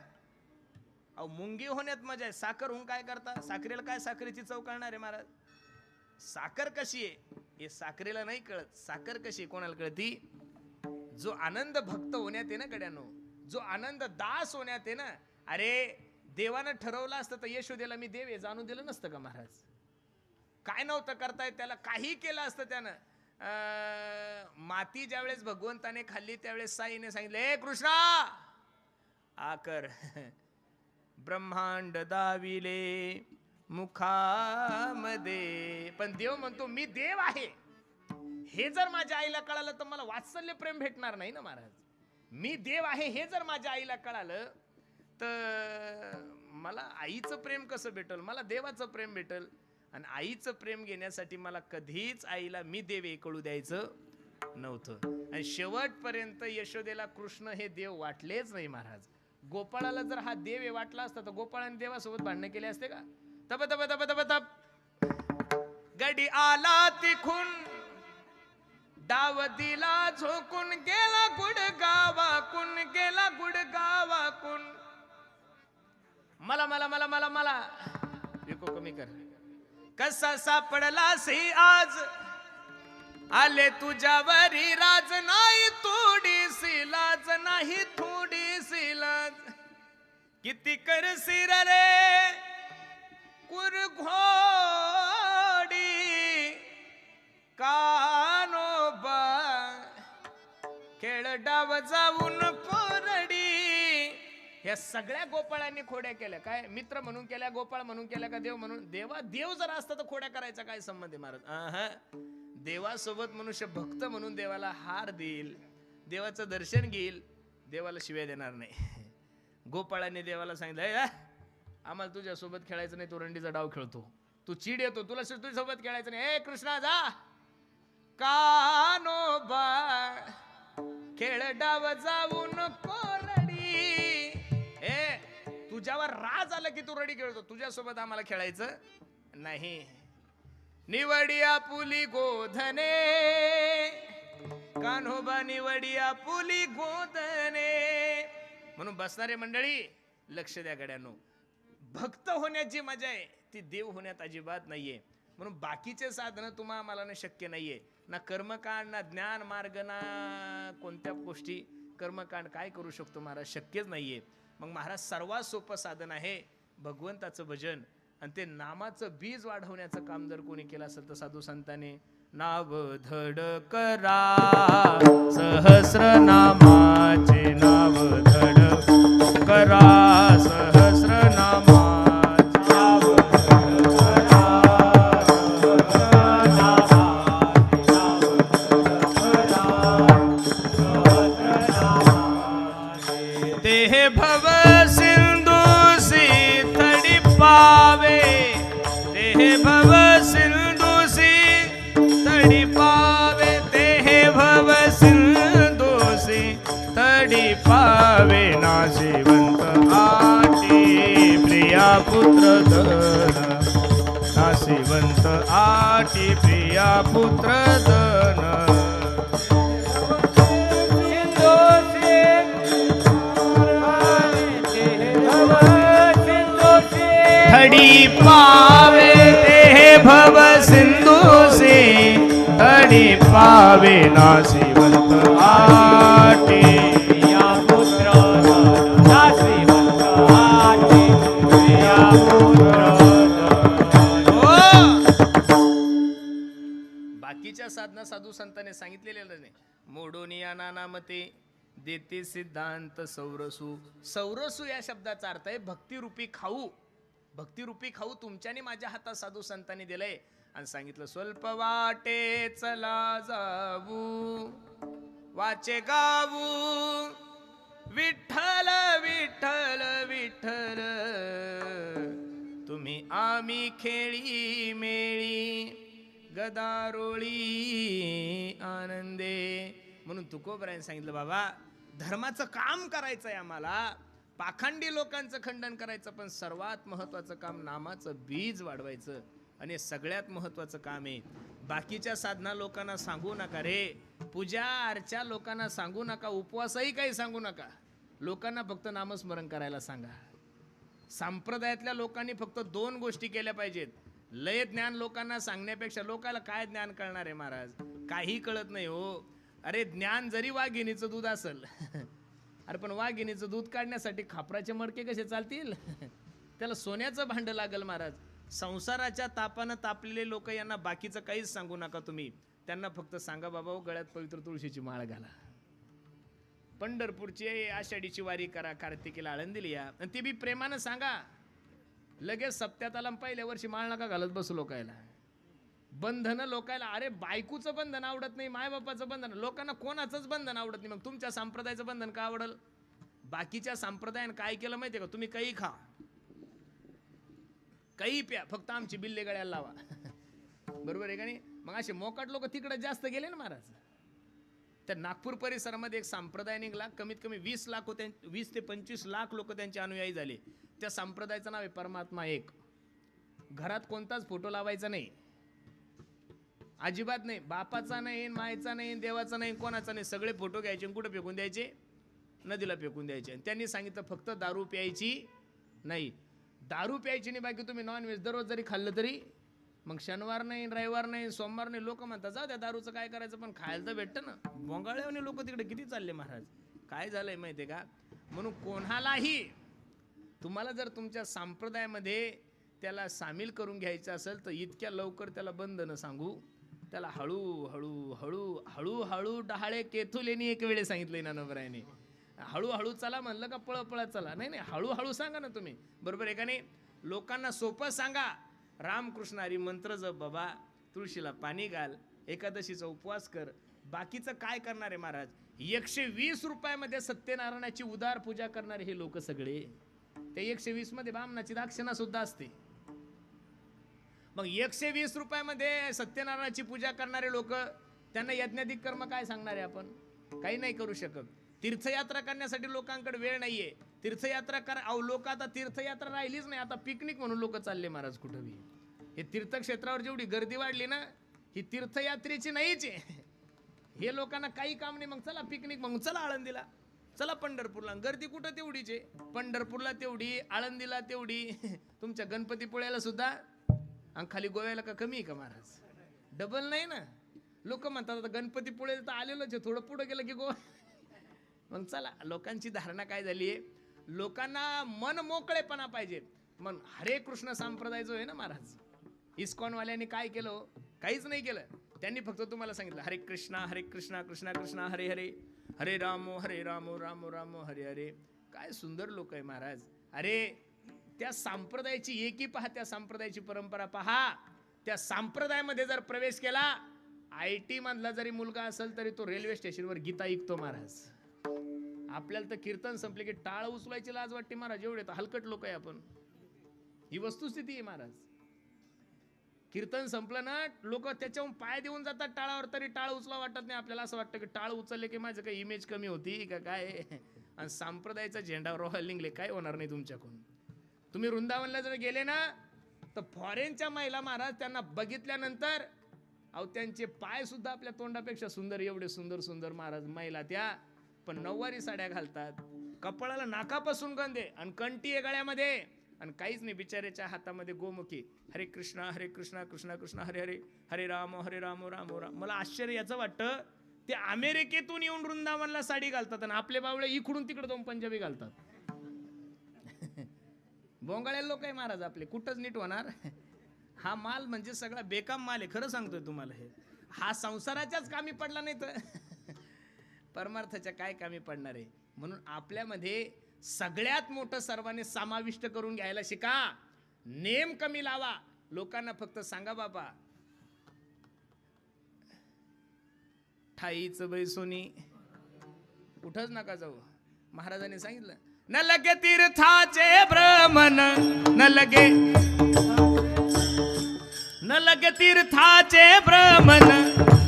अहो मुंगी होण्यात मजा आहे. साखर होऊन काय करता? साखरेला काय साखरेची चव कळणार आहे महाराज? साखर कशी आहे हे साखरेला नाही कळत. साखर कशी आहे कोणाला कळती? जो आनंद भक्त होण्यात आहे ना गड्यानो, जो आनंद दास होण्यात आहे ना. अरे देवानं ठरवलं असतं तर यशोदेला मी देव आहे जाणून दिलं नसतं का महाराज? काय नव्हतं करतायत त्याला, काही केलं असतं त्यानं. माती ज्यावेळेस भगवंताने खाल्ली त्यावेळेस साईने सांगितलं, ए कृष्णा आकर ब्रह्मांड दाविले मुखामध्ये. पण देव म्हणतो मी देव आहे. हे जर माझ्या आईला कळालं तर मला वात्सल्य प्रेम भेटणार नाही ना महाराज. मी देव आहे हे जर माझ्या आईला कळालं तर मला आईचं प्रेम कसं भेटल? मला देवाचं प्रेम भेटल. आणि आईचं प्रेम घेण्यासाठी मला कधीच आईला मी देव हे कळू द्यायचं नव्हतं. आणि शेवटपर्यंत यशोदेला कृष्ण हे देव वाटलेच नाही महाराज. गोपाळाला जर हा देव हे वाटला असता तर गोपाळाने देवासोबत भांडणं केले असते का? तप तप तप तप तप गडी आला तिखून डाव दिला झोकून गेला गुडगावाकून, गेला गुडगावाकून. मला मला मला मला मला विको कमी कर. कसा सापडलासी आज आले तुझ्यावरी राज, नाही थोडीशी लाज, नाही थोडीशी लाज. किती करशील रे कुरघोडी कानोबा, खेळ डाव जाऊन कोरडी. या सगळ्या गोपाळांनी खोड्या केल्या. काय मित्र म्हणून केल्या, गोपाळ म्हणून केल्या का देव म्हणून? देव जर असता तर खोड्या करायचा काय संबंध आहे महाराज? देवासोबत मनुष्य भक्त म्हणून देवाला हार देईल, देवाचं दर्शन घेईल, देवाला शिव्या देणार नाही. गोपाळांनी देवाला सांगितलं आम्हाला तुझ्या सोबत खेळायचं नाही, तू रंडीचा डाव खेळतो, तू चीड येतो, तुला तुझ्या सोबत खेळायचं नाही. ए कृष्णा जा कानोबा, खेळ डाव जाऊन कोरडी. ए तुझ्यावर राज आलं की तू रडी खेळतो, तुझ्यासोबत आम्हाला खेळायचं नाही. निवडिया पुली गोधने कान्होबा, निवडिया पुली गोधने. म्हणून बसणारे मंडळी लक्ष द्या गड्यांनो, भक्त होण्यात जी मजा आहे ती देव होण्यात अजिबात नाहीये. म्हणून बाकीचे साधनं तुम्हाला आम्हाला शक्य नाहीये, ना कर्मकांड ना ज्ञान मार्ग ना कोणत्या गोष्टी. कर्मकांड काय करू शकतो महाराज? शक्यच नाहीये. मग महाराज सर्वात सोपं साधन आहे भगवंताचं भजन. आणि ते नामाचं बीज वाढवण्याचं काम जर कोणी केलं असेल तर साधू संतांनी नाव धड करा, सहस्र नामाचे नाव धड करा, सहस्र नामाचे नाव धड करा. ते भव सिंधू सी थडी पावे, ते भव सिंधू सी थडी पावे, ते भव सिंधू सी थडी पावे. नाशिवंत आटी प्रिया पुत्र धन, नाशिवंत आटी प्रिया पुत्र धन. थडी पावे ते भव सिंधू से, थडी पावे नाशिवंत आटे प्रिया पुत्र, नाशिवंत आटे प्रिया पुत्र. बाकीच्या साधना साधू संतांनी सांगितलेले नाही. मोडोनिया नानामते देते सिद्धांत सौरसू. सौरसू या शब्दाचा अर्थ आहे भक्तिरूपी खाऊ. भक्तिरूपी खाऊ तुमच्याने माझ्या हातात साधू संतांनी दिलंय. आणि सांगितलं स्वल्प वाटे चला जाऊ, वाचे गाऊ, विठ्ठल विठ्ठल विठ्ठल, तुम्ही आम्ही खेळी मेळी, गदारोळी आनंदे. म्हणून तुकोबरायने सांगितलं बाबा धर्माचं काम करायचंय आम्हाला, पाखंडी लोकांचं खंडन करायचं, पण सर्वात महत्वाचं काम नामाचं बीज वाढवायचं. आणि सगळ्यात महत्वाचं काम आहे. बाकीच्या साधना लोकांना सांगू नका रे, पूजा अर्चा लोकांना सांगू नका, उपवासही काही सांगू नका. लोकांना फक्त नामस्मरण करायला सांगा. संप्रदायातल्या लोकांनी फक्त 2 गोष्टी केल्या पाहिजेत. लय ज्ञान लोकांना सांगण्यापेक्षा लोकांना काय ज्ञान कळणार आहे महाराज, काही कळत नाही हो. अरे ज्ञान जरी वाघिणीचं दूध असेल अरे पण वाघिणीचं दूध काढण्यासाठी खापराचे मडके कसे चालतील त्याला सोन्याचं भांड लागल महाराज. संसाराच्या तापानं तापलेले लोक यांना बाकीचं काहीच सांगू नका तुम्ही. त्यांना फक्त सांगा बाबा हो, गळ्यात पवित्र तुळशीची माळ घाला, पंढरपूरची आषाढीची वारी करा, कार्तिकीला आळंदीला या, आणि ते बी प्रेमानं सांगा. लगेच सप्त्यात आला पहिल्या वर्षी माळ नका घालत बसू लोकायला. बंधन लोकायला, अरे बायकोचं बंधन आवडत नाही, मायबापाचं बंधन, लोकांना कोणाचंच बंधन आवडत नाही. मग तुमच्या संप्रदायाचं बंधन का आवडल? बाकीच्या संप्रदायानं काय केलं माहितीये का, तुम्ही काही खा काही प्या, फक्त आमची बिल्ले गळ्याला लावा. बरोबर आहे का नाही? मग असे मोकाट लोक तिकडे जास्त गेले ना महाराज. तर नागपूर परिसरामध्ये एक संप्रदाय निघाला, कमीत कमी 20 लाख होते, 20 ते 25 लाख लोक त्यांचे अनुयायी झाले. त्या संप्रदायाचं नाव आहे परमात्मा एक. घरात कोणताच फोटो लावायचा नाही, अजिबात नाही, बापाचा नाही, मायचा नाही, देवाचा नाही, कोणाचा नाही. सगळे फोटो घ्यायचे, कुठं फेकून द्यायचे? नदीला फेकून द्यायचे. त्यांनी सांगितलं फक्त दारू प्यायची नाही, दारू प्यायची नाही, बाकी तुम्ही नॉनव्हेज दररोज जरी खाल्लं तरी. मग शनिवार नाही, रविवार नाही, सोमवार नाही. लोक म्हणतात जाऊ द्या दारूचं काय करायचं, पण खायला तर भेटतं ना. बोंगाळ्याने लोक तिकडे किती चालले महाराज. काय झालंय माहितीये का? म्हणून कोणालाही तुम्हाला जर तुमच्या संप्रदायामध्ये त्याला सामील करून घ्यायचं असेल तर इतक्या लवकर त्याला बंद न सांगू. त्याला हळूहळू हळूहळू हळू डहाळे केथुलेनी एक वेळे सांगितलंय ज्ञानोबरायाने. हळूहळू चला म्हणलं का पळत चला, नाही हळूहळू सांगा ना तुम्ही. बरोबर आहे का नाही? लोकांना सोपं सांगा. रामकृष्ण हरी मंत्र जप बाबा, तुळशीला पाणी घाल, एकादशीचा उपवास कर, बाकीचं काय करणार आहे महाराज? 120 रुपयामध्ये सत्यनारायणाची उदार पूजा करणारे हे लोक सगळे. ते 120 मध्ये बामणाची दाक्षिणा सुद्धा असते. मग 120 रुपयामध्ये सत्यनारायणाची पूजा करणारे लोक, त्यांना यज्ञाधिक कर्म काय सांगणार आहे आपण? काही नाही करू शकत. तीर्थयात्रा करण्यासाठी लोकांकडे वेळ नाहीये. तीर्थयात्रा अहो लोक आता तीर्थयात्रा राहिलीच नाही, आता पिकनिक म्हणून लोक चालले महाराज कुठं बी. हे तीर्थक्षेत्रावर जेवढी गर्दी वाढली ना, ही तीर्थयात्रेची नाहीच आहे. हे लोकांना काही काम नाही. मग चला पिकनिक, मग चला आळंदीला, चला पंढरपूरला. गर्दी कुठं तेवढीच आहे, पंढरपूरला तेवढी, आळंदीला तेवढी, तुमच्या गणपतीपुळ्याला सुद्धा. आणि खाली गोव्याला का कमी आहे का महाराज? डबल नाही ना. लोक म्हणतात आता गणपतीपुळे तर आलेलोच आहे, थोडं पुढे गेलं की गोवा. मग चला, लोकांची धारणा काय झाली आहे, लोकांना मन मोकळेपणा पाहिजे. मग हरे कृष्ण संप्रदाय जो आहे ना महाराज, इस्कॉनवाल्यांनी काय केलं? काहीच नाही केलं. त्यांनी फक्त तुम्हाला सांगितलं हरे कृष्णा कृष्णा कृष्णा हरे हरे, हरे रामो रामो रामो हरे हरे. काय सुंदर लोक आहे महाराज. अरे त्या संप्रदायाची एकी पहा, त्या संप्रदायाची परंपरा पहा. त्या संप्रदायामध्ये जर प्रवेश केला, IT मधला जरी मुलगा असेल तरी तो रेल्वे स्टेशनवर गीता ऐकतो महाराज. आपल्याला तर कीर्तन संपले की टाळ उचलायची लाज वाटते महाराज, एवढे तर हलकट लोक आहे आपण. ही वस्तुस्थिती आहे महाराज. कीर्तन संपलं ना, लोक त्याच्याहून पाय देऊन जातात टाळावर, तरी टाळ उचला वाटत नाही आपल्याला. असं वाटतं की टाळ उचलले की माझं काही इमेज कमी होती का काय. आणि संप्रदायाचा झेंडा रोहायला निघले, काय होणार नाही तुमच्याकडून. तुम्ही वृंदावनला जर गेले ना, तर फॉरेनच्या महिला महाराज त्यांना बघितल्यानंतर अहो त्यांचे पाय सुद्धा आपल्या तोंडापेक्षा सुंदर, एवढे सुंदर सुंदर महाराज महिला त्या. पण 9वारी साड्या घालतात, कपाळाला नाकापासून गंध आहे, आणि कंठी आहे गळ्यामध्ये, आणि काहीच नाही. बिचाऱ्याच्या हातामध्ये गोमुखी. हरे कृष्णा कृष्णा कृष्णा हरे हरे, हरे राम रामो राम. मला आश्चर्य याचं वाटतं, ते अमेरिकेतून येऊन वृंदावनला साडी घालतात आणि आपले बावळे इकडून तिकडे जाऊन पंजाबी घालतात. बोंगाळ्या लोक आहे महाराज आपले, कुठंच नीट होणार. हा माल म्हणजे सगळा बेकाम माल आहे, खरं सांगतोय तुम्हाला. हे हा संसाराच्याच कामी पडला नाही तर परमार्थाच्या काय कामी पडणार आहे. म्हणून आपल्यामध्ये सगळ्यात मोठं सर्वांनी समाविष्ट करून घ्यायला शिका. नेम कमी लावा. लोकांना फक्त सांगा बाबा, ठाईच बैसोनी कुठंच नका जाऊ. महाराजांनी सांगितलं, न लगे तीर्थाचे भ्रमण, न लगे तीर्थाचे भ्रमण,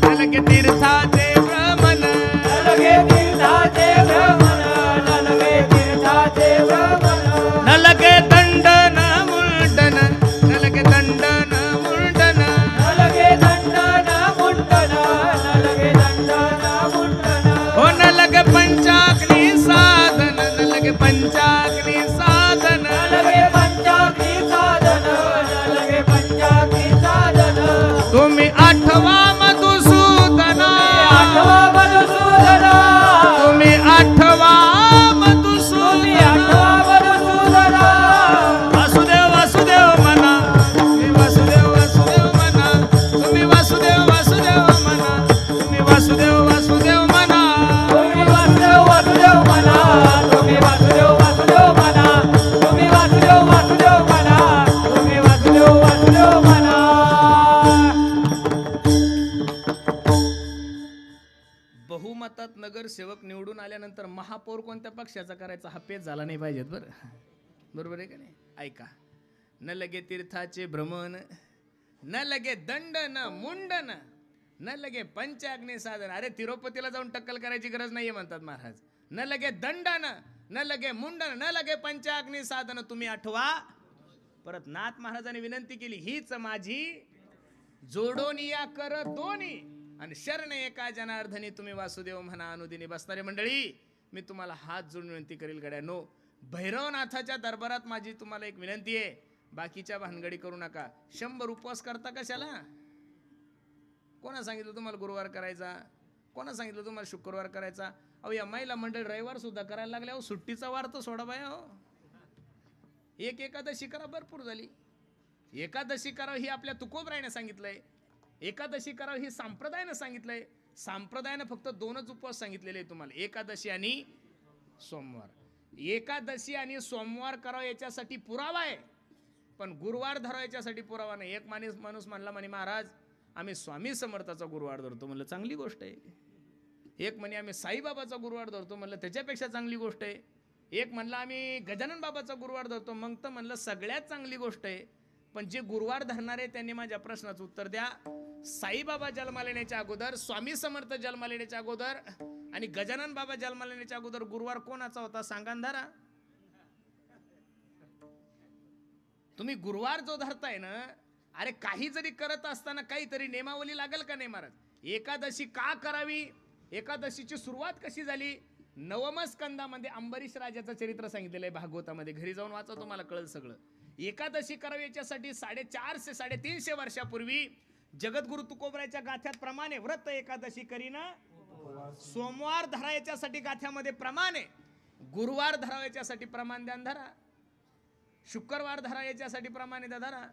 न लगे तीर्थाचे भ्रमण, न लगे तीर्थाचे भ्रमण, न लगे तीर्थाचे भ्रमण. न लगे दंडन मुंडन, न लगे दंडन मुंडन, न लगे दंडन मुंडन, न लगे दंडन मुंडन. हो न लगे पंचाग्नी साधन, न पंचाग्नी साधन लगे पंचाग्नी साधन लगे पंचाग्नी साधन तुम्ही आठवा मधुसूदना आठवा मधुसूदना तुम्ही आठवा तुम्ही मधुसूदना आठवा मधुसूदना वासुदेव वासुदेव म्हणा तुम्ही वासुदेव वासुदेव म्हणा तुम्ही वासुदेव वासुदेव म्हणा तुम्ही वासुदेव वासुदेव म्हणा तुम्ही वासुदेव वासुदेव म्हणा तुम्ही वासुदेव वासुदेव म्हणा तुम्ही वासुदेव वासुदेव म्हणा तुम्ही वासुदेव वासुदेव म्हणा बहुमतात नगरसेवक निवडून आल्यानंतर महापौर कोणत्या पक्षाचा करायचा हा पेच झाला नाही पाहिजेत बरं बरोबर आहे का नाही ऐका न लगे तीर्थाचे भ्रमण न लगे दंडन मुंडन न लगे पंचाग्नी साधन अरे तिरुपतीला जाऊन टक्कल करायची गरज नाहीये म्हणतात महाराज न लगे दंडन न लगे मुंडन न लगे पंचाग्नी साधन तुम्ही आठवा परत नाथ महाराजांनी विनंती केली हीच माझी जोडोनिया कर दोन्ही आणि शरण एका जनार्दनी तुम्ही वासुदेव म्हणा अनुदिनी बसणारे मंडळी मी तुम्हाला हात जोडून विनंती करेल गड्यानो भैरवनाथाच्या दरबारात माझी तुम्हाला एक विनंती आहे बाकीच्या भानगडी करू नका 100 उपवास करता कशाला कोणा सांगितलं तुम्हाला गुरुवार करायचा कोणा सांगितलं तुम्हाला शुक्रवार करायचा अहो या महिला मंडळी रविवार सुद्धा करायला लागल्या अहो सुट्टीचा वार तर सोडा बाया हो एक एकादशी करा भरपूर झाली एकादशी करावं ही आपल्या तुकोबरायने सांगितलंय एकादशी करावं ही संप्रदायानं सांगितलंय संप्रदायानं फक्त 2च उपवास सांगितलेले आहे तुम्हाला एकादशी आणि सोमवार एकादशी आणि सोमवार करावं याच्यासाठी पुरावा आहे पण गुरुवार धरावा याच्यासाठी पुरावा नाही एक माणूस म्हणला म्हणे महाराज आम्ही स्वामी समर्थाचा गुरुवार धरतो म्हणलं चांगली गोष्ट आहे एक म्हणे आम्ही साईबाबाचा गुरुवार धरतो म्हणलं त्याच्यापेक्षा चांगली गोष्ट आहे एक म्हणलं आम्ही गजानन बाबाचा गुरुवार धरतो मग तर म्हणलं सगळ्यात चांगली गोष्ट आहे पण जे गुरुवार धरणारे त्यांनी माझ्या प्रश्नाचं उत्तर द्या साईबाबा जन्माला येण्याच्या अगोदर स्वामी समर्थ जन्माला येण्याच्या अगोदर आणि गजानन बाबा जन्माला येण्याच्या अगोदर गुरुवार कोणाचा होता सांगा न धरा तुम्ही गुरुवार जो धरताय ना अरे काही जरी करत असताना काहीतरी नियमावली लागेल का नाही महाराज एकादशी का करावी एकादशीची सुरुवात कशी झाली नवम स्कंदामध्ये अंबरीश राजाचं चरित्र सांगितलेलं आहे भागवतामध्ये घरी जाऊन वाचा तुम्हाला कळेल सगळं एकादशी करावी याच्यासाठी 450 350 वर्षापूर्वी जगद्गुरु तुकोबरायच्या गाथ्यात प्रमाणे व्रत एकादशी करीना सोमवार धरा याच्यासाठी गाथ्यामध्ये प्रमाणे गुरुवार धरा याच्यासाठी प्रमाण द्या धरा शुक्रवार धरा याच्यासाठी प्रमाणे द्या धरा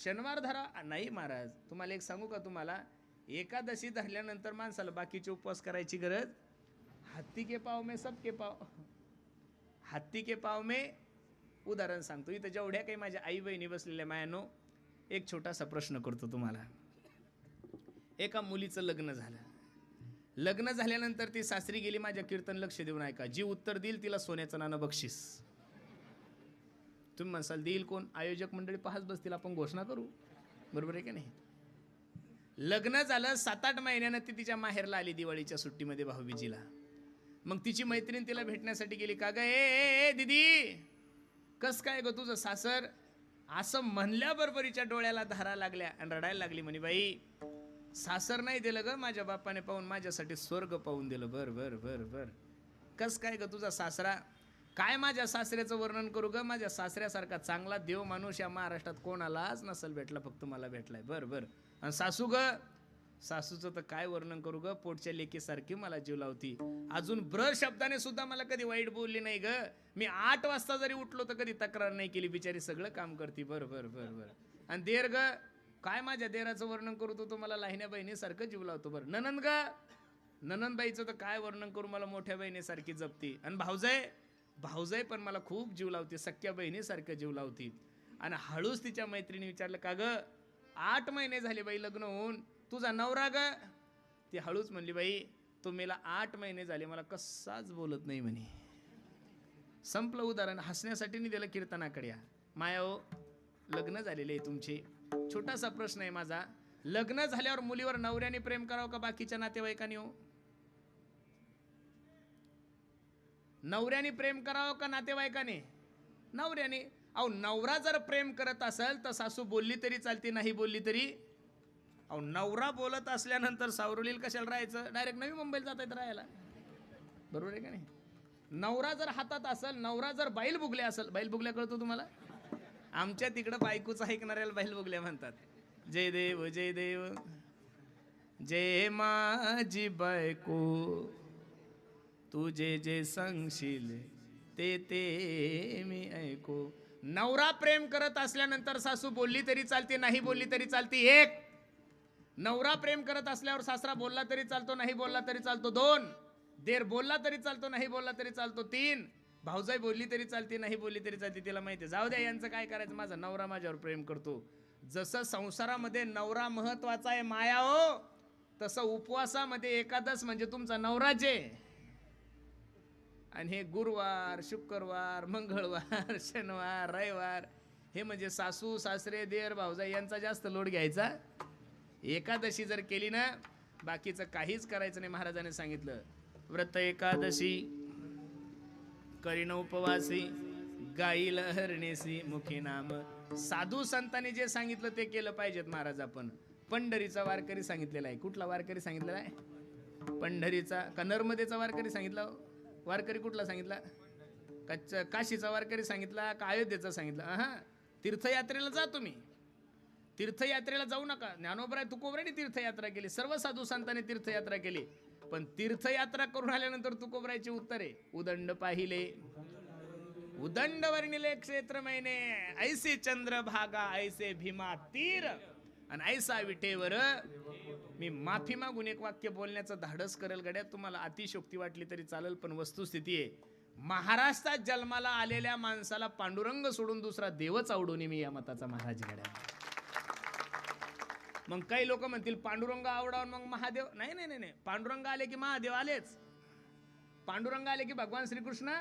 शनिवार धरा नाही महाराज तुम्हाला एक सांगू का तुम्हाला एकादशी धरल्यानंतर माणसाला बाकीचे उपवास करायची गरज हत्ती के पाव में सबके पाव हत्ती के पाव में उदाहरण सांगतो इथं जेवढ्या काही माझ्या आई बहिणी बसलेल्या मायानो एक छोटासा प्रश्न करतो तुम्हाला एका मुलीचं लग्न झालं लग्न झाल्यानंतर ती सासरी गेली माझ्या कीर्तन लक्ष देऊन ऐका जी उत्तर देईल तिला सोन्याचं नाणं बक्षीस तुम्ही म्हणसाल देईल कोण आयोजक मंडळी पाहत बसतील आपण घोषणा करू बरोबर आहे का नाही लग्न झालं 7-8 महिन्यानं ती तिच्या माहेरला आली दिवाळीच्या सुट्टीमध्ये भाऊबीजीला मग तिची मैत्रीण तिला भेटण्यासाठी गेली का ग ए दीदी कस काय ग तुझं सासर असं म्हणल्याबरोबरीच्या डोळ्याला धारा लागल्या आणि रडायला लागली म्हणे बाई सासर नाही दिलं ग माझ्या बापाने पाहून माझ्यासाठी स्वर्ग पाहून दिलं बर बर बर बर कस काय ग तुझा सासरा काय माझ्या सासऱ्याचं वर्णन करू ग माझ्या सासऱ्यासारखा चांगला देव माणूस या महाराष्ट्रात कोणालाच नसेल भेटला फक्त मला भेटलाय बर बर आणि सासू ग सासूचं तर काय वर्णन करू ग पोटच्या लेकीसारखी मला जीव लावती अजून ब्र शब्दाने सुद्धा मला कधी वाईट बोलली नाही ग मी 8 वाजता जरी उठलो तर कधी तक्रार नाही केली बिचारी सगळं काम करते बर बर बर बर आणि देर ग काय माझ्या देराचं वर्णन करू तो मला लाहिण्या बहिणीसारखं जीव लावतो बरं ननंद ग ननंदबाईचं तर काय वर्णन करू मला मोठ्या बहिणीसारखी जपती आणि भाऊजाई पण मला खूप जीव लावते सख्या बहिणीसारखं जीव लावती आणि हळूच तिच्या मैत्रिणी विचारलं का ग 8 महिने झाले बाई लग्न होऊन तुझा नवरा ग ती हळूच म्हणली बाई तुम्हाला 8 महिने झाले मला कसाच बोलत नाही म्हणे संपलं उदाहरण हसण्यासाठी नाही दिलं कीर्तनाकडे माया हो लग्न झालेले आहे तुमचे छोटासा प्रश्न आहे माझा लग्न झाल्यावर मुलीवर नवऱ्याने प्रेम करावं का बाकीच्या नातेवाईकांनी हो नवऱ्याने प्रेम करावं का नातेवाईकाने नवऱ्याने अहो नवरा जर प्रेम करत असेल तर सासू बोलली तरी चालते नाही बोलली तरी अहो नवरा बोलत असल्यानंतर सावरुलील कशाला राहायचं डायरेक्ट नवी मुंबईला जात आहेत राहायला बरोबर आहे का नाही नवरा जर हातात असेल, नवरा जर बैल बुगल्या असेल, बैल बुगल्या कळतो तुम्हाला? आमच्या तिकडं बायकोचं ऐकणाऱ्याला बैल बुगल्या म्हणतात. जय देव जय देव, जय माझी बायको, तू जे जे सांगशील ते ते मी ऐको. नवरा प्रेम करत असल्यानंतर सासू बोलली तरी चालते, नाही बोलली तरी चालते. एक, नवरा प्रेम करत असल्यावर सासरा बोलला तरी चालतो, नाही बोलला तरी चालतो. दोन, देर बोलला तरी चालतो, नाही बोलला तरी चालतो. तीन, भाऊजाई बोलली तरी चालते, नाही बोलली तरी चालते. तिला माहिती आहे, जाऊ द्या यांचं काय करायचं, माझा नवरा माझ्यावर प्रेम करतो. जसं संसारामध्ये नवरा महत्वाचा आहे माया हो, तसं उपवासामध्ये एकादश म्हणजे तुमचा नवराचे. आणि हे गुरुवार, शुक्रवार, मंगळवार, शनिवार, रविवार हे म्हणजे सासू सासरे देर भाऊजाई यांचा जास्त लोड घ्यायचा. एकादशी जर केली ना, बाकीचं काहीच करायचं नाही. महाराजांनी सांगितलं, व्रत एकादशी करीन उपवासी, गाईल हरणेसी मुखी नाम. साधू संतांनी जे सांगितलं ते केलं पाहिजेत महाराज. आपण पंढरीचा वारकरी सांगितलेला आहे. कुठला वारकरी सांगितलेला आहे? पंढरीचा. का नर्मदेचा वारकरी सांगितला? वारकरी कुठला सांगितला? काशीचा वारकरी सांगितला का अयोध्येचा सांगितला? हा, तीर्थयात्रेला जा तुम्ही. तीर्थयात्रेला जाऊ नका. ज्ञानोबराय तुकोबरायने तीर्थयात्रा केली, सर्व साधू संतांनी तीर्थयात्रा केली. पण तीर्थयात्रा करून आल्यानंतर तुकोबरायचे उत्तर आहे, उदंड पाहिले, उदंड वर्णिले क्षेत्र महिने, ऐसे चंद्रभागा ऐसे भीमा तीर, आणि ऐसा विटेवर. मी माफी मागून एक वाक्य बोलण्याचं धाडस करेल गड्या, तुम्हाला अतिशोक्ती वाटली तरी चालेल, पण वस्तुस्थिती आहे. महाराष्ट्रात जन्माला आलेल्या माणसाला पांडुरंग सोडून दुसरा देवच आवडू नये, मी या मताचा महाराज गड्या. मग काही लोक म्हणतील पांडुरंग आवडावून मग महादेव. नाही नाही नाही, पांडुरंग आले की महादेव आलेच. पांडुरंग आले की भगवान श्रीकृष्ण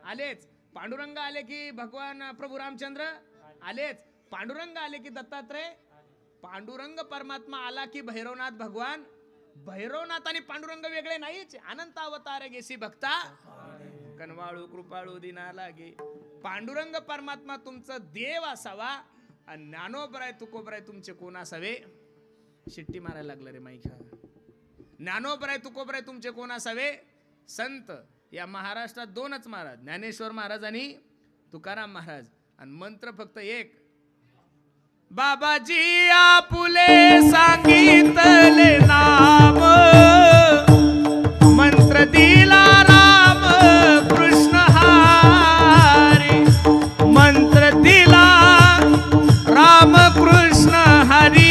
आलेच. पांडुरंग आले की भगवान प्रभू रामचंद्र आलेच. पांडुरंग आले की दत्तात्रय. पांडुरंग परमात्मा आला की भैरवनाथ भगवान. भैरवनाथ आणि पांडुरंग वेगळे नाहीच. अनंत अवतार गेसी भक्ता, कनवाळू कृपाळू दिना लागे. पांडुरंग परमात्मा तुमचं देव असावा, आणि ज्ञानोबराय तुकोबराय तुमचे कोण असावे? शिट्टी मारायला लागलं रे माईक. ज्ञानोबराय तुकोबराय तुमचे कोण असावे? संत. या महाराष्ट्रात दोनच महाराज, ज्ञानेश्वर महाराज आणि तुकाराम महाराज. आणि मंत्र फक्त एक, बाबाजी आपुले सांगितले नाम, मंत्र दिला राम कृष्ण हरी. मंत्र दिला राम कृष्ण हरी,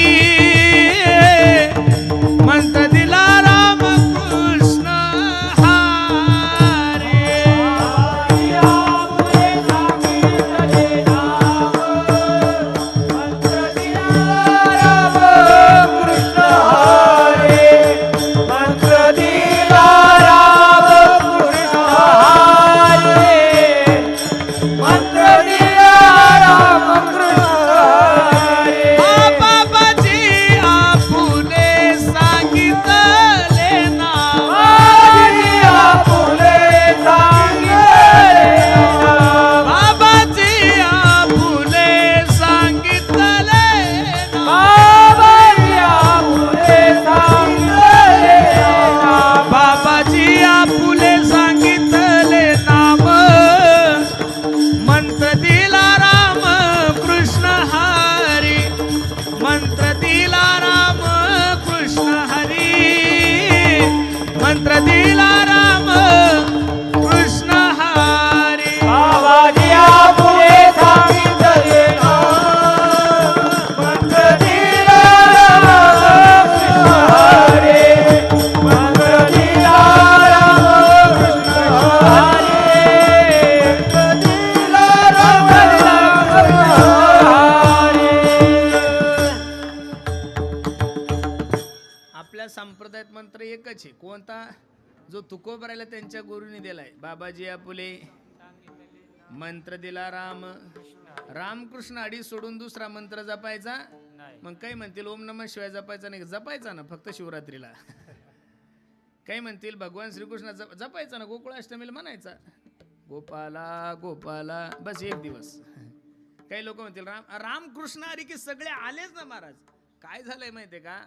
मंत्र दिला राम कृष्ण हरी. मंत्र दिला राम कृष्ण हरी. बाबाजी आपुले सांगितले नाम, मंत्र दिला राम कृष्ण हरी. मंत्र दिला राम कृष्ण हरी. मंत्र दिला राम कृष्ण हरी. आपल्या संप्रदायात मंत्र एकच आहे. कोणता? जो तुकोबरायला त्यांच्या गुरुनी दिलाय. बाबाजी आपुले मंत्र दिला राम. रामकृष्ण अडी सोडून दुसरा मंत्र जपायचा. मग काही म्हणतील ओम नमः शिवाय जपायचा नाही. जपायचा ना फक्त शिवरात्रीला. काही म्हणतील भगवान श्रीकृष्ण जपायचा ना, गोकुळाष्टमीला म्हणायचा गोपाला गोपाला, बस एक दिवस. काही लोक म्हणतील रामकृष्ण हरी की सगळे आलेच ना महाराज. काय झालंय माहितीये का,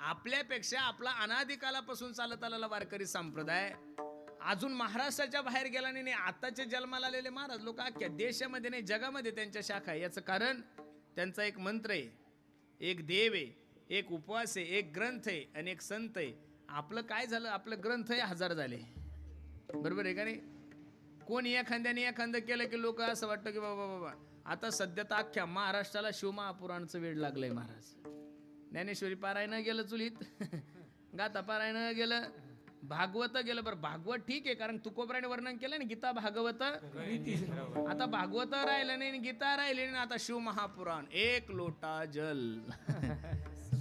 आपल्यापेक्षा आपला अनादिकालापासून चालत आलेला वारकरी संप्रदाय अजून महाराष्ट्राच्या बाहेर गेला नाही. आताचे जन्माला आलेले महाराज लोक अख्ख्या देशामध्ये नाही जगामध्ये त्यांच्या शाखा आहे. याचं कारण त्यांचा एक मंत्र आहे, एक देव आहे, एक उपवास आहे, एक ग्रंथ आहे आणि एक संत आहे. आपलं काय झालं, आपलं ग्रंथ आहे 1000 झाले, बरोबर आहे का नाही. कोणी एखादं केलं की लोक असं वाटतं की बाबा बाबा. आता सध्या तर अख्ख्या महाराष्ट्राला शिवमहापुराणाचं वेळ लागलंय महाराज. ज्ञानेश्वरी पारायण गेलं चुलीत, गाथा पारायण गेलं, भागवत गेलं. बरं भागवत ठीक आहे, कारण तुकोबराने वर्णन केलं ना गीता भागवत. आता भागवत राहिलं नाही, गीता राहिली नाही, आता शिव महापुराण एक लोटा जल.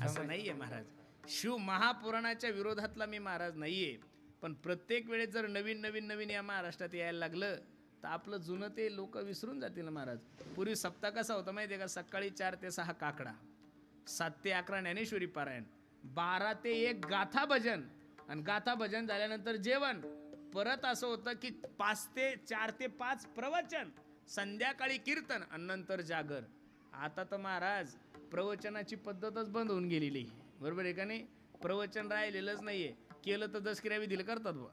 असं नाहीये महाराज. शिव महापुराणाच्या विरोधातला मी महाराज नाहीये, पण प्रत्येक वेळेस जर नवीन या महाराष्ट्रात यायला लागलं तर आपलं जुनं ते लोक विसरून जातील महाराज. पूर्वी सप्ताह कसा होता माहिती आहे का, सकाळी 4 ते 6 काकडा, 7 ते 11 ज्ञानेश्वरी पारायण, 12 ते 1 गाथा भजन, आणि गाथा भजन झाल्यानंतर जेवण. परत असं होतं की 4 ते 5 प्रवचन, संध्याकाळी कीर्तन आणि नंतर जागर. आता तर महाराज प्रवचनाची पद्धतच बंद होऊन गेलेली, बरोबर आहे का नाही. प्रवचन राहिलेलंच नाहीये. केलं तर दसक्रिया विधीला करतात बा,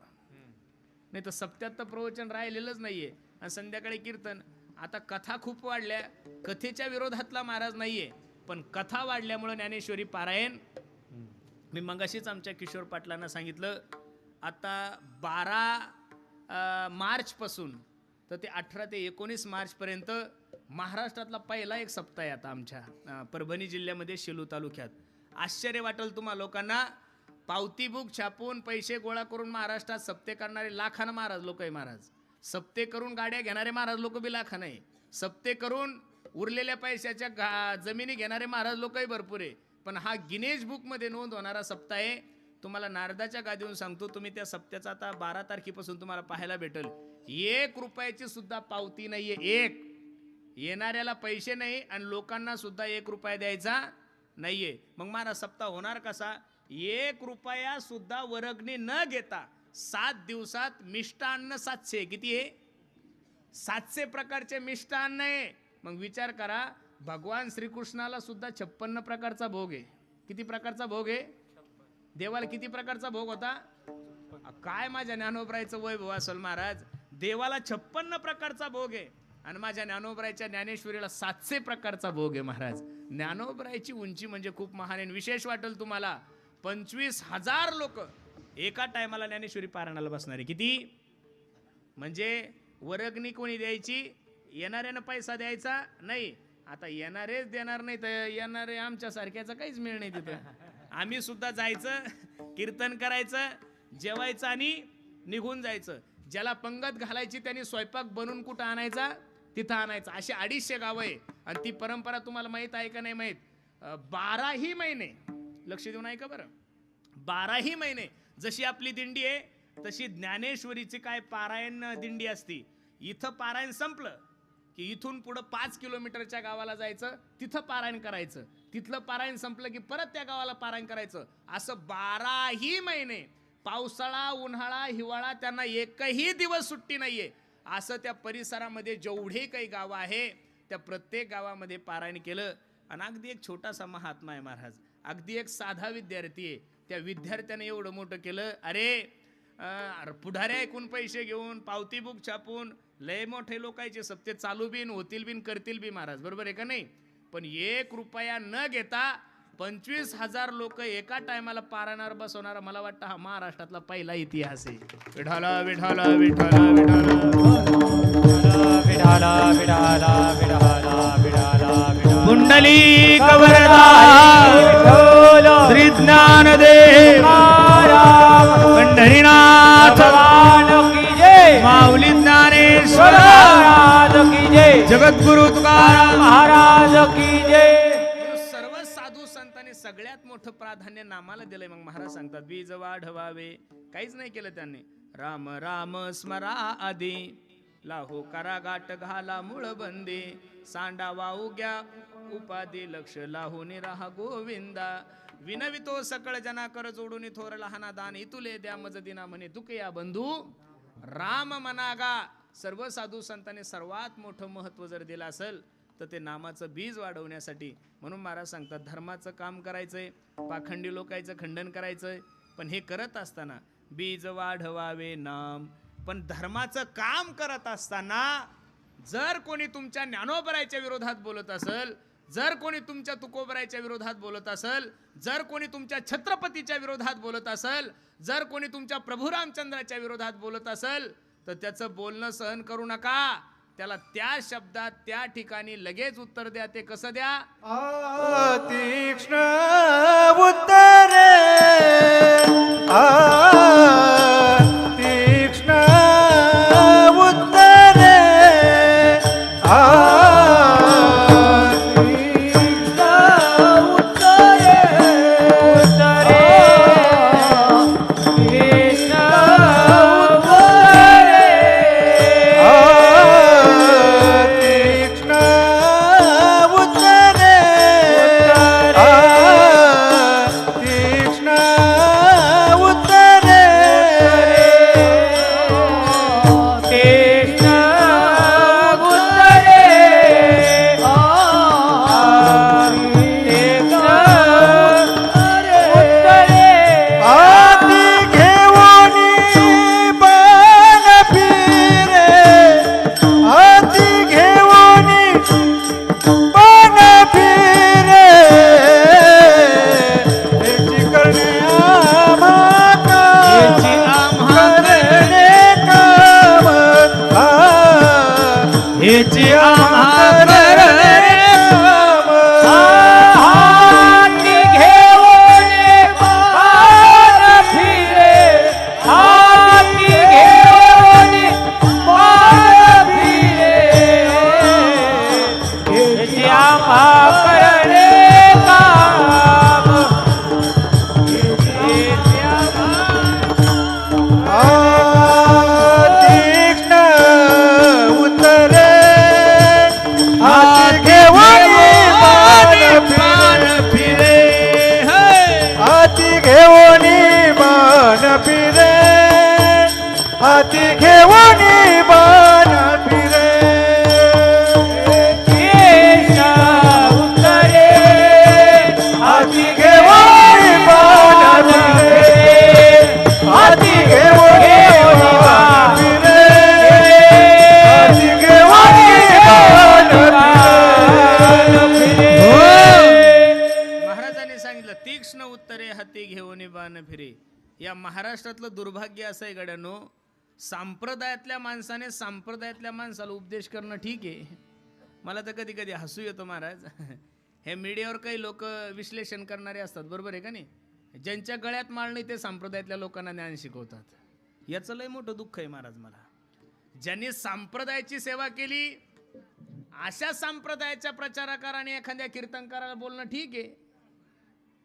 नाही तर सप्त्यात तर प्रवचन राहिलेलंच नाहीये. आणि संध्याकाळी कीर्तन. आता कथा खूप वाढल्या, कथेच्या विरोधातला महाराज नाहीये, पण कथा वाढल्यामुळे ज्ञानेश्वरी पारायण. मी मगाशीच आमच्या किशोर पाटलांना सांगितलं, आता 12 मार्च पासून तर ते 18 ते 19 मार्च पर्यंत महाराष्ट्रातला पहिला एक सप्ताह आहे आता आमच्या परभणी जिल्ह्यामध्ये शेलू तालुक्यात. आश्चर्य वाटेल तुम्हा लोकांना. पावती बुक छापून पैसे गोळा करून महाराष्ट्रात सप्ते करणारे लाखानं महाराज लोक आहे महाराज. सप्ते करून गाड्या घेणारे महाराज लोक बी लाखानं आहे. सप्ते करून उरलेल्या पैशाच्या जमिनी घेणारे महाराज लोकही भरपूर आहे. पण हा गिनेश बुक मध्ये नोंद होणारा सप्ताह आहे. तुम्हाला नारदाच्या गादीवरून सांगतो, तुम्ही त्या सप्त्याचा आता 12 तारखेपासून तुम्हाला पाहायला भेटेल. 1 रुपयाची सुद्धा पावती नाहीये. एक येणाऱ्याला पैसे नाही आणि लोकांना सुद्धा 1 रुपया द्यायचा नाहीये. मग महाराज सप्ताह होणार कसा, 1 रुपया सुद्धा वर्गणी न घेता 7 दिवसात मिष्टान्न 700. किती आहे, 700 प्रकारचे मिष्टान्न आहे. मग विचार करा, भगवान श्रीकृष्णाला सुद्धा 56 प्रकारचा भोग आहे. किती प्रकारचा भोग आहे, देवाला किती प्रकारचा भोग होता. काय माझ्या ज्ञानोबरायचं वैभव असेल महाराज. देवाला 56 प्रकारचा भोग आहे आणि माझ्या ज्ञानोबरायच्या ज्ञानेश्वरीला 700 प्रकारचा भोग आहे महाराज. ज्ञानोबरायची उंची म्हणजे खूप महान आहे. विशेष वाटेल तुम्हाला, 25,000 लोक एका टायमाला ज्ञानेश्वरी पारायणाला बसणारे. किती म्हणजे वर्गणी कोणी द्यायची, येणाऱ्यानं पैसा द्यायचा नाही. आता येणारेच देणार नाही तर येणारे आमच्या सारख्याचा काहीच मिळ नाही तिथं. आम्ही सुद्धा जायचं, कीर्तन करायचं, जेवायचं आणि निघून जायचं. ज्याला पंगत घालायची त्यांनी स्वयंपाक बनवून कुठं आणायचा, तिथं आणायचा. अशी 250 गावं आहे आणि ती परंपरा तुम्हाला माहित आहे का नाही माहित. 12ही महिने लक्ष देऊन ऐका बरं. 12ही महिने जशी आपली दिंडी आहे तशी ज्ञानेश्वरीची काय पारायण दिंडी असती. इथं पारायण संपलं की इथून पुढं 5 किलोमीटरच्या गावाला जायचं, तिथं पारायण करायचं. तिथलं पारायण संपलं की परत त्या गावाला पारायण करायचं. असं 12ही महिने, पावसाळा, उन्हाळा, हिवाळा, त्यांना एकही दिवस सुट्टी नाहीये. असं त्या परिसरामध्ये जेवढे काही गावं आहे त्या प्रत्येक गावामध्ये पारायण केलं. आणि अगदी एक छोटासा महात्मा आहे महाराज, अगदी एक साधा विद्यार्थी आहे. त्या विद्यार्थ्याने एवढं मोठं केलं. अरे पुढाऱ्या ऐकून पैसे घेऊन, पावती बुक छापून, लय मोठे लोकांचे सप्ते चालू बिन होतील बिन करतील बी महाराज, बरोबर आहे का नाही. पण 1 रुपया न घेता 25,000 लोक एका टायमाला पारायणावर बसवणारा मला वाटतं हा महाराष्ट्रातला पहिला इतिहास आहे. विठाला विठाला विठाला विठाला कुंडली कवरदा श्री ज्ञानदेव पंढरीनाथ माऊली ज्ञानेश्वर जगद्गुरु तुकाराम महाराज की जय. सर्व साधू संतांनी सगळ्यात मोठं प्राधान्य नामाला दिलंय. मग महाराज सांगतात, बीज वाढवावे, काहीच नाही केलं त्यांनी. राम राम स्मरा आधी, लाहो करा गाठ घाला मूळ बंदे, सांडा वाहू घ्या उपाधी, लक्ष लाहून राहा गोविंदा. विनवितो सकळ जना कर जोडून थोर लहाना दान, इतुले द्या मज दिना म्हणे दुखया बंधू राम मनागा. सर्व साधू संतांनी सर्वात मोठं महत्व जर दिलं असेल तर ते नामाचं बीज वाढवण्यासाठी. म्हणून महाराज सांगतात, धर्माचं काम करायचंय, पाखंडी लोकांचं खंडन करायचंय. पण हे करत असताना बीज वाढवावे नाम. पण धर्माचं काम करत असताना जर कोणी तुमच्या ज्ञानोबरायच्या विरोधात बोलत असेल, जर कोणी तुमच्या तुकोबरायच्या विरोधात बोलत असेल, जर कोणी तुमच्या छत्रपतीच्या विरोधात बोलत असेल, जर कोणी तुमच्या प्रभू रामचंद्राच्या विरोधात बोलत असेल, तर त्याचं बोलणं सहन करू नका. त्याला त्या शब्दात त्या ठिकाणी लगेच उत्तर द्या. ते कसं द्या? तीक्ष्ण उत्तरे तीक्ष्ण उत्तरे हाती घेऊन बाण फिरे उत्तरे हाती घेऊन बाण फिरे हाती घेऊन बाण फिरे हाती घेऊन बाण फिरे. महाराजांनी सांगितलं तीक्ष्ण उत्तरे हाती घेऊन बाण फिरे. या महाराष्ट्रातलं दुर्भाग्य असं आहे गड्यानो, संप्रदायातल्या माणसाला उपदेश करणं ठीक आहे. मला तर कधी कधी हसू येतो महाराज. हे मीडियावर काही लोक विश्लेषण करणारे असतात, बरोबर आहे का नाही? ज्यांच्या गळ्यात माळ नाही ते संप्रदायातल्या लोकांना ज्ञान शिकवतात. याचं लय मोठं दुःख आहे महाराज मला. ज्यांनी संप्रदायाची सेवा केली अशा संप्रदायाच्या प्रचारकाराने एखाद्या कीर्तनकाराला बोलणं ठीक आहे.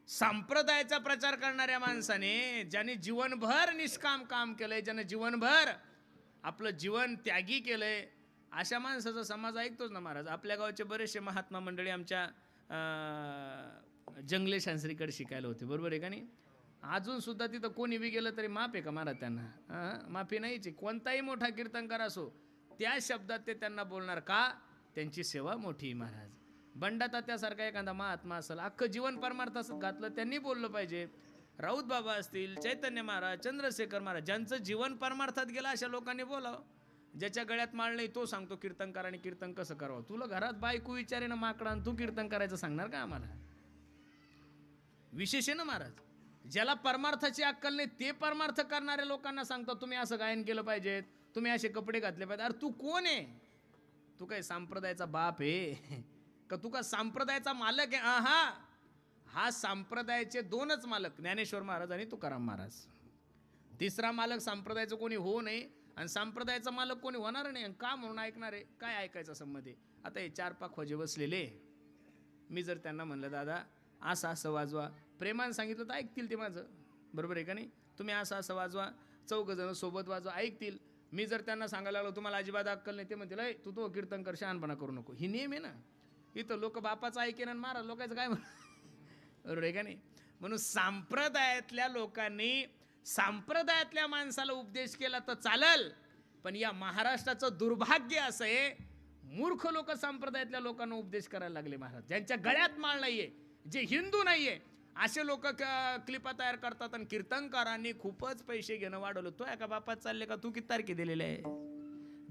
संप्रदायाचा प्रचार करणाऱ्या माणसाने ज्याने जीवनभर निष्काम काम केलंय, ज्याने जीवनभर आपलं जीवन त्यागी केलंय, अशा माणसाचा समाज ऐकतोच ना महाराज. आपल्या गावचे बरेचसे महात्मा मंडळी आमच्या जंगले शास्त्रीकडे शिकायला होते, बरोबर आहे का नाही? अजून सुद्धा तिथं कोणी बी गेलं तरी माफ आहे का महाराज त्यांना? माफी नाहीच. कोणताही मोठा कीर्तनकार असो त्या शब्दात ते त्यांना बोलणार का? त्यांची सेवा मोठी महाराज. बंडातात्यासारखा एखादा महात्मा असेल, अख्खं जीवन परमार्थात घातलं, त्यांनी बोललं पाहिजे. राऊत बाबा असतील, चैतन्य महाराज, चंद्रशेखर महाराज, ज्यांचं जीवन परमार्थात गेलं अशा लोकांनी बोलावं. ज्याच्या गळ्यात माळ नाही तो सांगतो कीर्तनकाराने कीर्तन कसं करावं. तुला घरात बायको विचारे ना माकडा, आणि तू कीर्तन करायचं सांगणार का आम्हाला? विशेष आहे ना महाराज. ज्याला परमार्थाची अक्कल नाही ते परमार्थ करणाऱ्या लोकांना सांगतो तुम्ही असं गायन केलं पाहिजे, तुम्ही असे कपडे घातले पाहिजे. अरे तू कोण आहे? तू काय संप्रदायाचा बाप आहे का? तू का संप्रदायाचा मालक आहे? हा संप्रदायाचे दोनच मालक, ज्ञानेश्वर महाराज आणि तुकाराम महाराज. तिसरा मालक संप्रदायाचं कोणी होऊ नये, आणि संप्रदायाचा मालक कोणी होणार नाही. का म्हणून ऐकणार आहे? काय ऐकायचं संबंधी? आता हे 4-5 खोजे बसलेले, मी जर त्यांना म्हणलं दादा असं असं वाजवा, प्रेमानं सांगितलं तर ऐकतील ते माझं, बरोबर आहे का नाही? तुम्ही असं असं वाजवा, 4 जण सोबत वाजवा, ऐकतील. मी जर त्यांना सांगायला लागलो तुम्हाला अजिबात अक्कल नाही, ते म्हणतील ऐ तू तो कीर्तन कर, शहाणपणा करू नको. ही नेम आहे ना. इथं लोक बापाचं ऐकेन आणि महाराज लोकांचं काय बरोबर आहे का नाही? म्हणून संप्रदायातल्या लोकांनी संप्रदायातल्या माणसाला उपदेश केला तर चालेल, पण या महाराष्ट्राचं दुर्भाग्य असं आहे, मूर्ख लोक संप्रदायातल्या लोकांना उपदेश करायला लागले महाराज. ज्यांच्या गळ्यात माळ नाहीये, जे हिंदू नाहीये असे लोक क्लिपा तयार करतात आणि कीर्तनकारांनी खूपच पैसे घेणं वाढवलं. तो एका बापात चालले का? तू किती तारखे दिलेले आहे?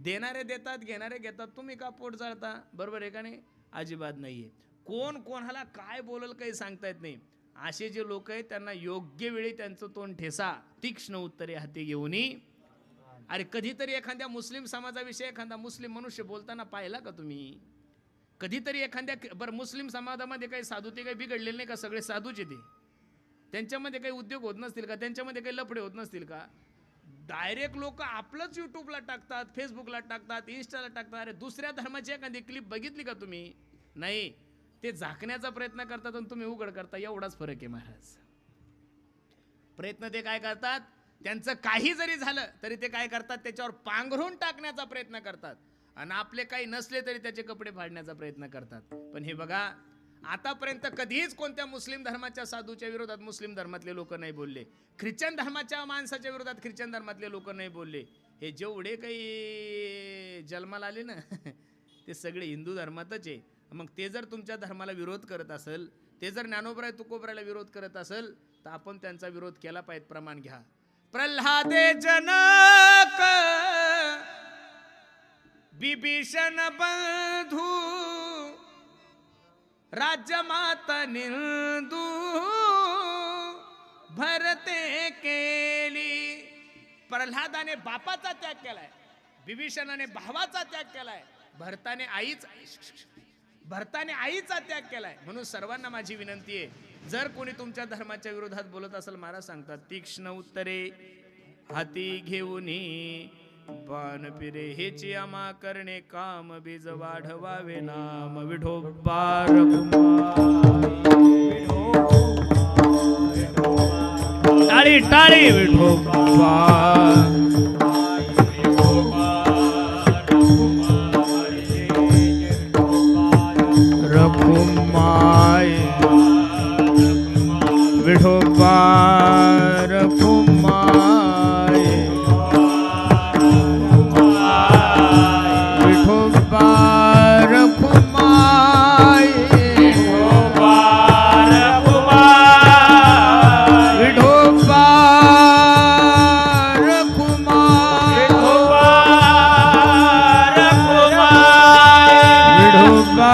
देणारे देतात, घेणारे घेतात, तुम्ही का पोट जाळता? बरोबर आहे का नाही? अजिबात नाहीये. कोण कोणाला काय बोलल काही सांगता येत नाही. असे जे लोक आहेत त्यांना योग्य वेळी त्यांचं तोंड ठेसा, तीक्ष्ण उत्तरे हाती घेऊन. अरे कधीतरी एखाद्या मुस्लिम समाजाविषयी एखादा मुस्लिम मनुष्य बोलताना पाहिला का तुम्ही? कधीतरी एखाद्या बरं मुस्लिम समाजामध्ये काही साधू ते काही बिघडलेले नाही का? सगळे साधूच येते. त्यांच्यामध्ये काही उद्योग होत नसतील का? त्यांच्यामध्ये काही लफडे होत नसतील का? डायरेक्ट लोक आपलंच यूट्यूबला टाकतात, फेसबुकला टाकतात, इन्स्टाला टाकतात. अरे दुसऱ्या धर्माची एखादी क्लिप बघितली का तुम्ही? नाही. ते झाकण्याचा प्रयत्न करतात आणि तुम्ही उघड करता, एवढाच फरक आहे महाराज. प्रयत्न ते काय करतात? त्यांचं काही जरी झालं तरी ते काय करतात? त्याच्यावर पांघरून टाकण्याचा प्रयत्न करतात आणि आपले काही नसले तरी त्याचे कपडे फाडण्याचा प्रयत्न करतात. पण हे बघा, आतापर्यंत कधीच कोणत्या मुस्लिम धर्माच्या साधूच्या विरोधात मुस्लिम धर्मातले लोक नाही बोलले. ख्रिश्चन धर्माच्या माणसाच्या विरोधात ख्रिश्चन धर्मातले लोक नाही बोलले. हे जेवढे काही जन्माला आले ना ते सगळे हिंदू धर्मातच आहे. मग ते जर तुमच्या धर्माला विरोध करत असेल, ते जर ज्ञानोबराय तुकोबरायला विरोध करत असेल, तर आपण त्यांचा विरोध केला पाहिजे. प्रमाण घ्या. प्रल्हादे जनक विभीषण बंधू राज्यमाता निंदू भरते केली. प्रल्हादाने बापाचा त्याग केलाय, विभीषणाने भावाचा त्याग केलाय, भरताने आईचा त्याग केलाय. म्हणून सर्वांना माझी विनंती आहे, जर कोणी तुमच्या धर्माच्या विरोधात बोलत असेल, महाराज सांगतात तीक्ष्ण उत्तरे हाती घेऊन बाण फिरे हेची आमा करणे काम बीज वाढवावे नाम विठोबा टाळी टाळी विठोबा रखुमाय विठोबा रखुमाय विठोबा रखुमाय विठोबा रखुमाय विठोबा रखुमाय विठोबा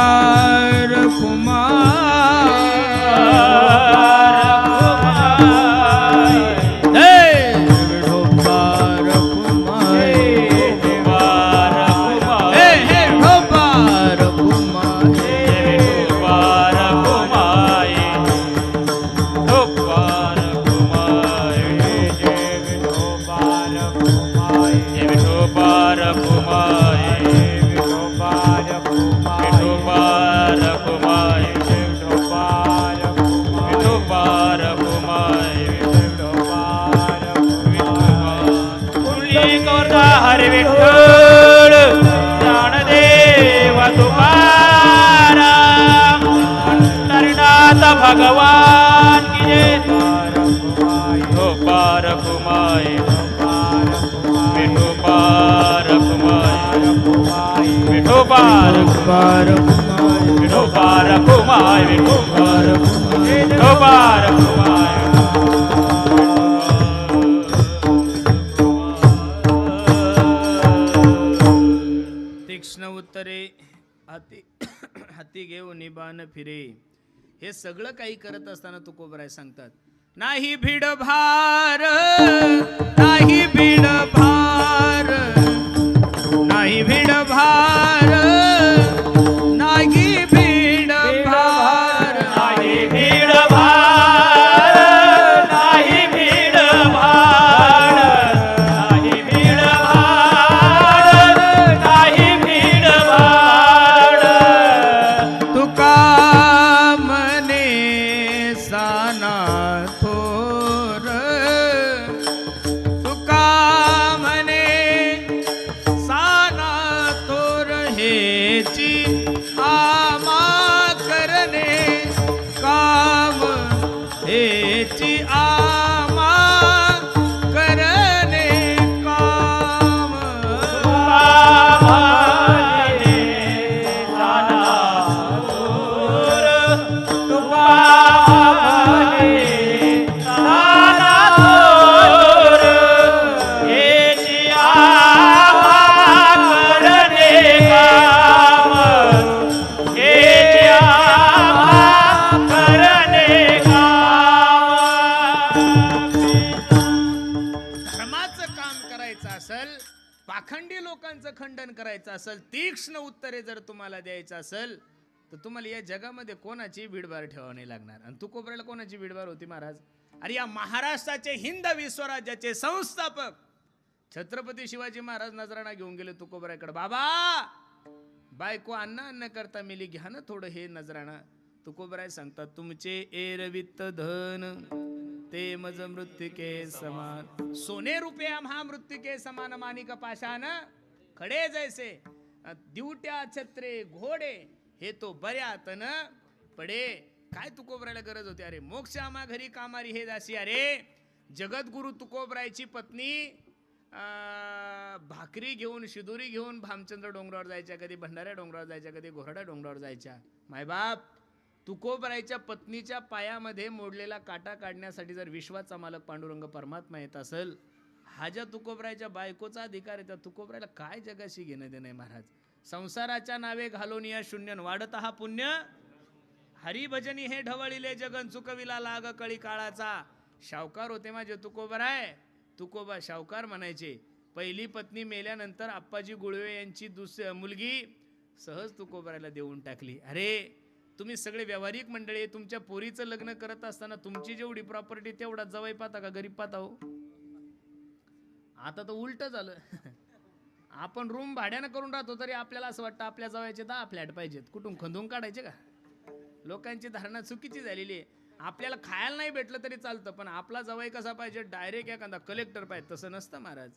हरे विठ्ठल ज्ञानदेव तुकाराम पंढरीनाथ भगवान की जय. विठोबा रखुमाय विठोबा रखुमाय विठोबा रखुमाय विठोबा रखुमाय विठोबा रखुमाय. उत्तरे हाती घेऊन बाण फिरे. हे सगळं काही करत असताना तुकोबराय सांगतात, नाही भीड भार नाही भीड भार नाही भीड भार नाही भीड भार नाही भीड भार नाही भीड भार नाही भीड भार नाही भीड भार. तुका मने साना थोर तुका मने साना थोर हेची आमा करणे काम हेची आमा करणे काम. तुका असेल, तीक्ष्ण उत्तरे जर तुम्हाला द्यायचं असेल, तर तुम्हाला या जगामध्ये कोणाची भीडभार ठेवावी नाही लागणार. आणि तुकोबऱ्याला कोणाची भीडभार होती महाराज? अरे या महाराष्ट्राचे हिंदवी स्वराज्याचे संस्थापक छत्रपती शिवाजी महाराज नजराणा घेऊन गेले तुकोबऱ्याकडे. बाबा, बायको अन्न करता मिली, घ्या ना थोडं हे नजराणा. तुकोबराय सांगतात, तुमचे एरवित्त धन ते मज मृत्तिके समान, सोने रुपया महामृत्तिके समान, मानिक पाषाण खडे जैसे, दिवट्या छत्रे घोडे हे तो बऱ्यात न पडे. काय तुकोबरायला गरज होती? अरे मोक्ष आम्हा घरी कामारी हे दासी. अरे जगद्गुरु तुकोबरायची पत्नी भाकरी घेऊन, शिदोरी घेऊन भामचंद्र डोंगरावर जायच्या, कधी भंडाऱ्या डोंगरावर जायच्या, कधी घोरडा डोंगरावर जायच्या. मायबाप, तुकोबरायच्या पत्नीच्या पायामध्ये मोडलेला काटा काढण्यासाठी जर विश्वाचा मालक पांडुरंग परमात्मा येत असेल, हा ज्या तुकोबरायच्या बायकोचा अधिकार आहे, त्या तुकोबरायला काय जगाशी घेणं देणं आहे महाराज? संसाराच्या नावे घालून या शून्यन वाढत हा पुण्य, हरिभजनी हे ढवळिले जगन, चुकविला लाग कळी काळाचा. शावकार होते माझे तुकोबराय. तुकोबा शावकार म्हणायचे. पहिली पत्नी मेल्यानंतर आप्पाजी गुळवे यांची मुलगी सहज तुकोबरायला देऊन टाकली. अरे तुम्ही सगळे व्यावहारिक मंडळी, तुमच्या पोरीचं लग्न करत असताना तुमची जेवढी प्रॉपर्टी तेवढा जवळ पाहता का गरीब पाहता हो? आता तर उलट झालं. आपण रूम भाड्यानं करून राहतो तरी आपल्याला असं वाटतं आपल्या जवळचे 10 फ्लॅट पाहिजेत. कुठून खंदून काढायचे का? लोकांची धारणा चुकीची झालेली आहे. आपल्याला खायला नाही भेटलं तरी चालतं, पण आपला जवळ कसा पाहिजे? डायरेक्ट एखादा कलेक्टर पाहिजे. तसं नसतं महाराज.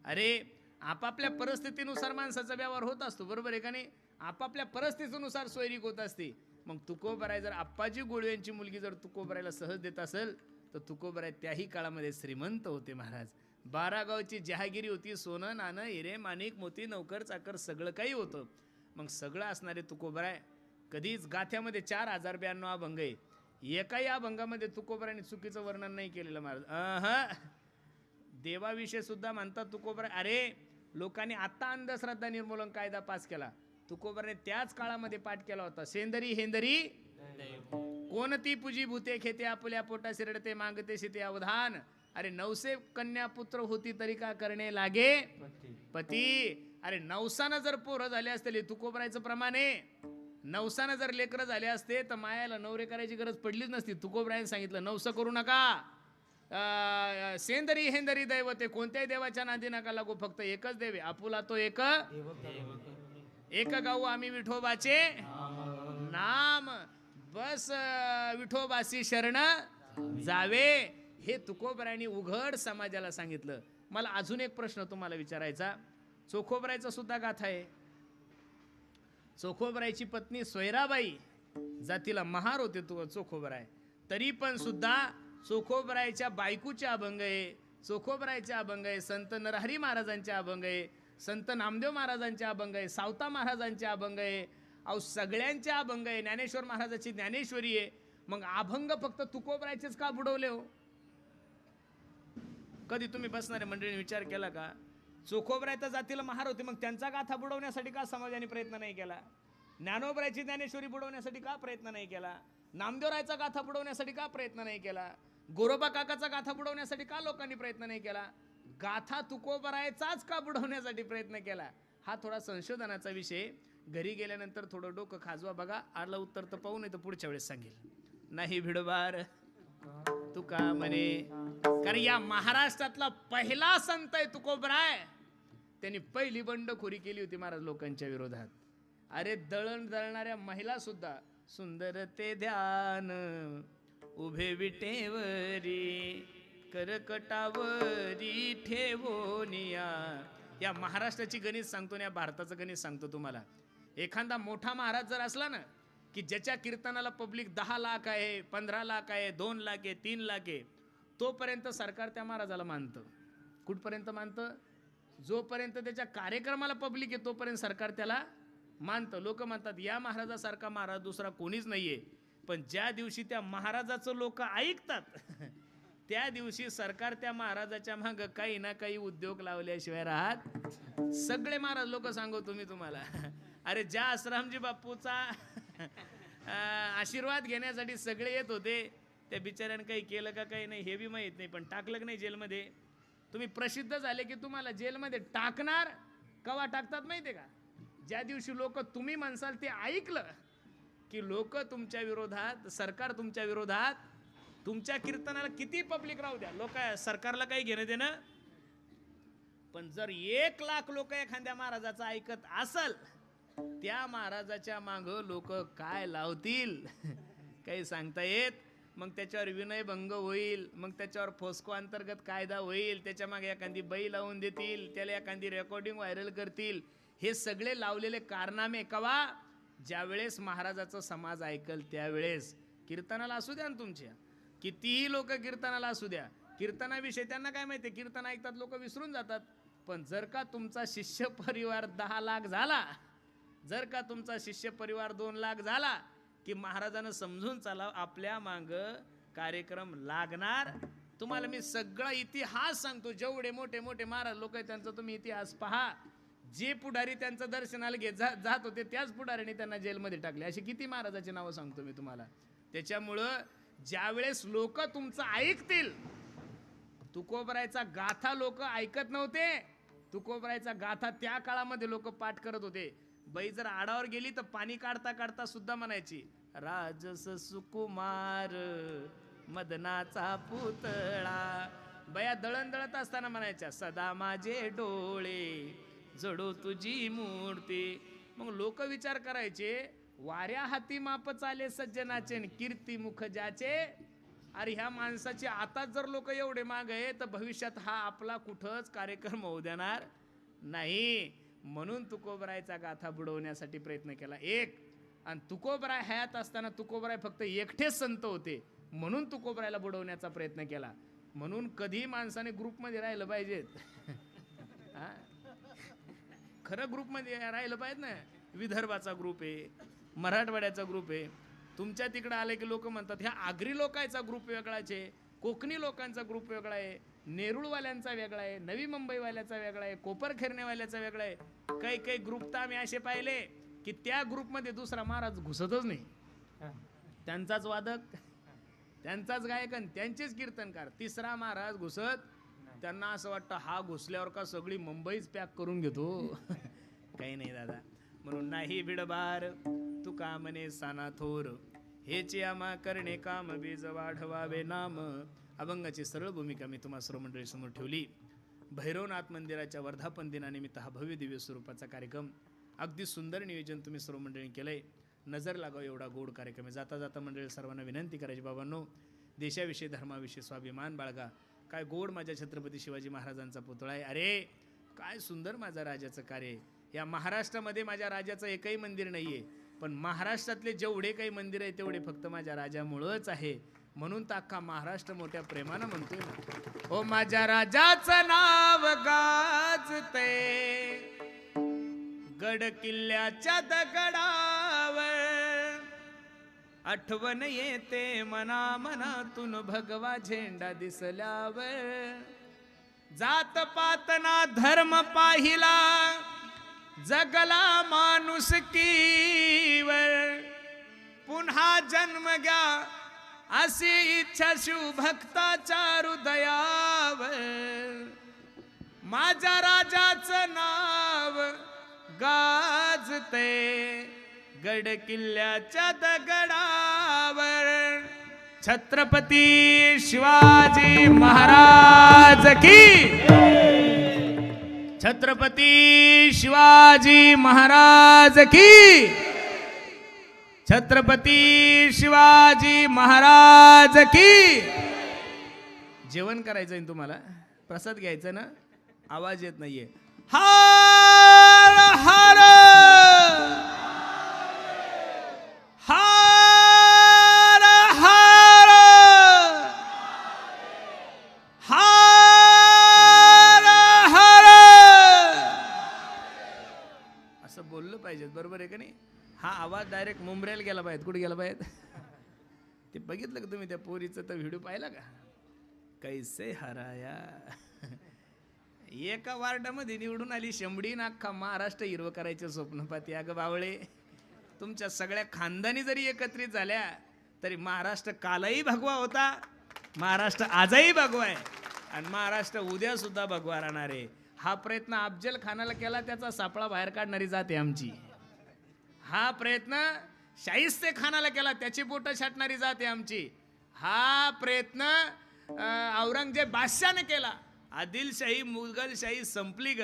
अरे आपापल्या परिस्थितीनुसार माणसाचा व्यवहार होत असतो, बरोबर आहे का नाही? आपापल्या परिस्थितीनुसार सोयरीक होत असते. मग तुकोबराय जर आप्पाजी गुळवेंची मुलगी जर तुकोबरायला सहज देत असेल, तर तुकोबराय त्याही काळामध्ये श्रीमंत होते महाराज. 12 गावची जहागिरी होती. सोनं नाणं हिरे माणिक मोती नौकर चाकर सगळं काही होतं. मग सगळं असणारे तुकोबराय कधीच गाथ्यामध्ये 4092 अभंग आहे, एकाही अभंगामध्ये तुकोबरायने चुकीचं वर्णन नाही केलेलं महाराज. देवाविषयी सुद्धा म्हणतात तुकोबराय. अरे लोकांनी आता अंधश्रद्धा निर्मूलन कायदा पास केला, तुकोबरायने त्याच काळामध्ये पाठ केला होता. सेंदरी हेंदरी कोणती पूजी भूते खेते, आपुल्या पोटा शिरडते मागते शिते अवधान. अरे 900 कन्या पुत्र होती तरी का करणे लागे पती. अरे 900 जर पोरं झाले असते तुकोबरायचं प्रमाण आहे, 900 जर लेकरं झाले असते तर मायाला नवरे करायची गरज पडलीच नसती. तुकोबरायने सांगितलं 900 करू नका. सेंदरी हेंदरी दैवते, कोणत्याही देवाच्या नादी नका लागू, फक्त एकच देव, आपुला तो एक गाऊ आम्ही विठोबाचे नाम, बस विठोबासी शरण जावे. हे तुकोबरायने उघड समाजाला सांगितलं. मला अजून एक प्रश्न तुम्हाला विचारायचा. चोखोबरायचा सुद्धा गाथा आहे. चोखोबरायची पत्नी सोयराबाई जातीला महार होते चोखोबराय, तरी पण सुद्धा चोखोबरायच्या बायकोचे अभंग आहे, चोखोबरायचे अभंग आहे, संत नरहरी महाराजांचे अभंग आहे, संत नामदेव महाराजांचे अभंग आहे, सावता महाराजांचे अभंग आहे, अहो सगळ्यांचे अभंग आहे. ज्ञानेश्वर महाराजाची ज्ञानेश्वरी आहे. मग अभंग फक्त तुकोबरायचेच का बुडवले हो? कधी तुम्ही बसणाऱ्या मंडळीने विचार केला का? चोखोबरायच्या जातीला महार होते, मग त्यांचा गाथा बुडवण्यासाठी का समाजाने प्रयत्न नाही केला? ज्ञानोबरायची ज्ञानेश्वरी बुडवण्यासाठी का प्रयत्न नाही केला? नामदेवरायचा गाथा बुडवण्यासाठी का प्रयत्न नाही केला? गोरोबा काकाचा गाथा बुडवण्यासाठी का लोकांनी प्रयत्न नाही केला? गाथा तुकोबरायचाच का बुडवण्यासाठी प्रयत्न केला? हा थोडा संशोधनाचा विषय. घरी गेल्यानंतर थोडं डोकं खाजवा बघा. आलं उत्तर तर पाहू, नाही तर पुढच्या वेळेस सांगेल. नाही भिडबार तुका म्हणे. कारण या महाराष्ट्रातला पहिला संत आहे तुकोबराय. त्यांनी पहिली बंडखोरी केली होती महाराज लोकांच्या विरोधात. अरे दळण दळणाऱ्या महिला सुद्धा सुंदर ते ध्यान उभे विटेवरी करकटावरी ठेवोनिया. या महाराष्ट्राची गणित सांगतो, या भारताचं गणित सांगतो तुम्हाला. एखादा मोठा महाराज जर असला ना, की ज्याच्या कीर्तनाला पब्लिक 10 लाख आहे, 15 लाख आहे, 2 लाख आहे, 3 लाख आहे, तोपर्यंत सरकार त्या महाराजाला मानतं. कुठपर्यंत मानतं? जोपर्यंत त्याच्या कार्यक्रमाला पब्लिक आहे तोपर्यंत सरकार त्याला मानतं. लोक म्हणतात या महाराजासारखा महाराज दुसरा कोणीच नाहीये. पण ज्या दिवशी त्या महाराजाचं लोक ऐकतात त्या दिवशी सरकार त्या महाराजाच्या मागं काही ना काही उद्योग लावल्याशिवाय राहत. सगळे महाराज लोक सांगतो मी तुम्हाला. अरे ज्या आश्रामजी बापूचा आशीर्वाद घेण्यासाठी सगळे येत होते, त्या बिचाऱ्यानं काही केलं का काही नाही हे बी माहीत नाही, पण टाकलं नाही जेलमध्ये. तुम्ही प्रसिद्ध झाले की तुम्हाला जेलमध्ये टाकणार. कवा टाकतात माहिती आहे का? ज्या दिवशी लोक तुम्ही म्हणसाल ते ऐकलं की लोक तुमच्या विरोधात, सरकार तुमच्या विरोधात, तुमच्या कीर्तनाला किती पब्लिक राहू द्या, लोक सरकारला काही घेणं देणं. पण जर 1 लाख लोक एखाद्या महाराजाचं ऐकत असल, त्या महाराजाच्या माग लोक काय लावतील काही सांगता येत. मग त्याच्यावर विनयभंग होईल, मग त्याच्यावर फोस्को अंतर्गत कायदा होईल, त्याच्या मागे एखादी बाई लावून देतील, त्याला एखादी रेकॉर्डिंग व्हायरल करतील. हे सगळे लावलेले कारनामे कवा, ज्यावेळेस महाराजाचा समाज ऐकल त्यावेळेस. कीर्तनाला असू द्या ना, तुमच्या कितीही लोक कीर्तनाला असू द्या, कीर्तनाविषयी त्यांना काय माहिती, कीर्तन ऐकतात लोक विसरून जातात. पण जर का तुमचा शिष्य परिवार 10 लाख झाला, जर का तुमचा शिष्य परिवार 2 लाख झाला, की महाराजांना समजून चाला आपल्या माग कार्यक्रम लागणार. तुम्हाला मी सगळा इतिहास सांगतो, जेवढे मोठे मोठे महाराज लोक आहेत त्यांचा तुम्ही इतिहास पहा. जे पुढारी त्यांचं दर्शनाला घेत जात होते, त्याच पुढाऱ्यांनी त्यांना जेलमध्ये टाकले. अशी किती महाराजाची नावं सांगतो मी तुम्हाला. त्याच्यामुळं ज्यावेळेस लोक तुमचं ऐकतील, तुकोबरायचा गाथा लोक ऐकत नव्हते. तुकोबरायचा गाथा त्या काळामध्ये लोक पाठ करत होते. बाई जर आडावर गेली तर पाणी काढता काढता सुद्धा म्हणायची, राजस सुकुमार मदनाचा पुतळा. बया दळण दळत असताना म्हणायच्या, सदा माझे डोळे जडो तुझी मूर्ती. मग लोक विचार करायचे, वाऱ्या हाती माप चाले सज्जनाचे कीर्ती मुख ज्याचे. अरे ह्या माणसाचे आता जर लोक एवढे माग आहे, तर भविष्यात हा आपला कुठंच कार्यक्रम होऊ देणार नाही. म्हणून तुकोबरायचा गाथा बुडवण्यासाठी प्रयत्न केला एक. आणि तुकोबराय हयात असताना तुकोबराय फक्त एकटेच संत होते, म्हणून तुकोबरायला बुडवण्याचा प्रयत्न केला. म्हणून कधी माणसाने ग्रुपमध्ये राहिलं पाहिजेत. खरं ग्रुपमध्ये राहिलं पाहिजे ना. विदर्भाचा ग्रुप आहे, मराठवाड्याचा ग्रुप आहे. तुमच्या तिकडे आले की लोक म्हणतात ह्या आगरी लोकांचा ग्रुप वेगळाच आहे, कोकणी लोकांचा ग्रुप वेगळा आहे, नेरुळवाल्यांचा वेगळा आहे, नवी मुंबईवाल्याचा वेगळा आहे, कोपरखेरणेवाल्याचा वेगळा आहे. काही काही ग्रुप तर आम्ही असे पाहिले की त्या ग्रुपमध्ये दुसरा महाराज घुसतच नाही. त्यांचाच वादक, त्यांचाच गायक आणि त्यांचेच कीर्तनकार. तिसरा महाराज घुसत. त्यांना असं वाटतं हा घुसल्यावर का सगळी मुंबईच पॅक करून घेतो. काही नाही दादा. म्हणून नाही बिडबार तुका म्हणे साना थोर, हेची आम्हा करणे काम बीज वाढवावे नाम. अभंगाची सरळ भूमिका मी तुम्हा सर्व मंडळी समोर ठेवली. भैरवनाथ मंदिराच्या वर्धापन दिनानिमित्त हा भव्य दिव्य स्वरूपाचा कार्यक्रम, अगदी सुंदर नियोजन तुम्ही सर्व मंडळी केलंय. नजर लागाव एवढा गोड कार्यक्रम आहे. जाता जाता मंडळी सर्वांना विनंती करायची, बाबांनो देशाविषयी धर्माविषयी स्वाभिमान बाळगा. काय गोड माझ्या छत्रपती शिवाजी महाराजांचा पुतळा आहे. अरे काय सुंदर माझ्या राजाचं कार्य आहे. या महाराष्ट्रामध्ये माझ्या राजाचं एकही मंदिर नाहीये, पण महाराष्ट्रातले जेवढे काही मंदिर आहे तेवढे फक्त माझ्या राजामुळंच आहे. म्हणून तर अख्खा महाराष्ट्र मोठ्या प्रेमानं म्हणतोय ना, ओ माझ्या राजाचं नाव गाजते गड किल्ल्याच्या दगडावर, आठवण येते मना मनातून भगवा झेंडा दिसल्यावर. जात पातना धर्म पाहिला जगला माणुसकीवर, पुन्हा जन्म घ्या अशी इच्छा शिवभक्ताच्या हृदयावर. माझ्या राजाचं नाव गाजते गड किल्ल्याच्या दगडावर. छत्रपती शिवाजी महाराज की, छत्रपती शिवाजी महाराज की, छत्रपती शिवाजी महाराज की. जेवण करायचंय ना तुम्हाला, प्रसाद घ्यायचा ना, आवाज येत नाहीये. हर हर हर हर हर हर असं बोललं पाहिजे, बरोबर आहे का नाही. हा आवाज डायरेक्ट मुंबईला गेला पाहिजे. कुठे गेला पाहिजे ते बघितलं का तुम्ही त्या पोरीचा तर व्हिडिओ पाहिला का, कैसे हराया. एका वार्डामध्ये निवडून आली शंभडी, अख्खा महाराष्ट्र हिरवं करायचं स्वप्न पाहते. अगं बावळे, तुमच्या सगळ्या खानदानी जरी एकत्रित झाल्या तरी महाराष्ट्र कालही भगवा होता, महाराष्ट्र आजही भगवा आहे आणि महाराष्ट्र उद्या सुद्धा भगवा राहणार आहे. हा प्रयत्न अफजल खानाला केला, त्याचा सापळा बाहेर काढणारी जाते आमची. हा प्रयत्न शाहिस्ते खानाला केला, त्याची बोटं छाटणारी जाते आमची. हा प्रयत्न औरंगजेब बादशाहने केला. आदिलशाही मुघलशाही संपली ग,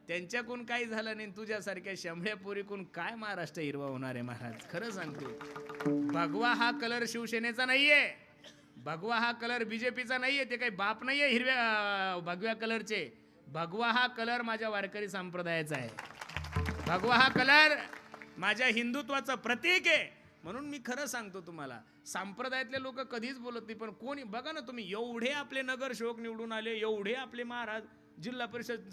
त्यांच्याकडून काही झालं नाही. तुझ्यासारख्या शंभऱ्या पोरीकडून काय महाराष्ट्र हिरवा होणार आहे महाराज, खरं सांगतो. भगवा हा कलर शिवसेनेचा नाहीये, भगवा हा कलर बीजेपीचा नाहीये, ते काही बाप नाहीये हिरव्या भगव्या कलरचे. भगवा हा कलर माझ्या वारकरी संप्रदायाचा आहे. भगवा हा कलर माझ्या हिंदुत्वाचं प्रतीक आहे. म्हणून मी खरं सांगतो तुम्हाला, संप्रदायातले लोक कधीच बोलत नाही, पण कोणी बघा ना तुम्ही, एवढे आपले नगरसेवक निवडून आले, एवढे आपले महाराज, जिल्हा परिषद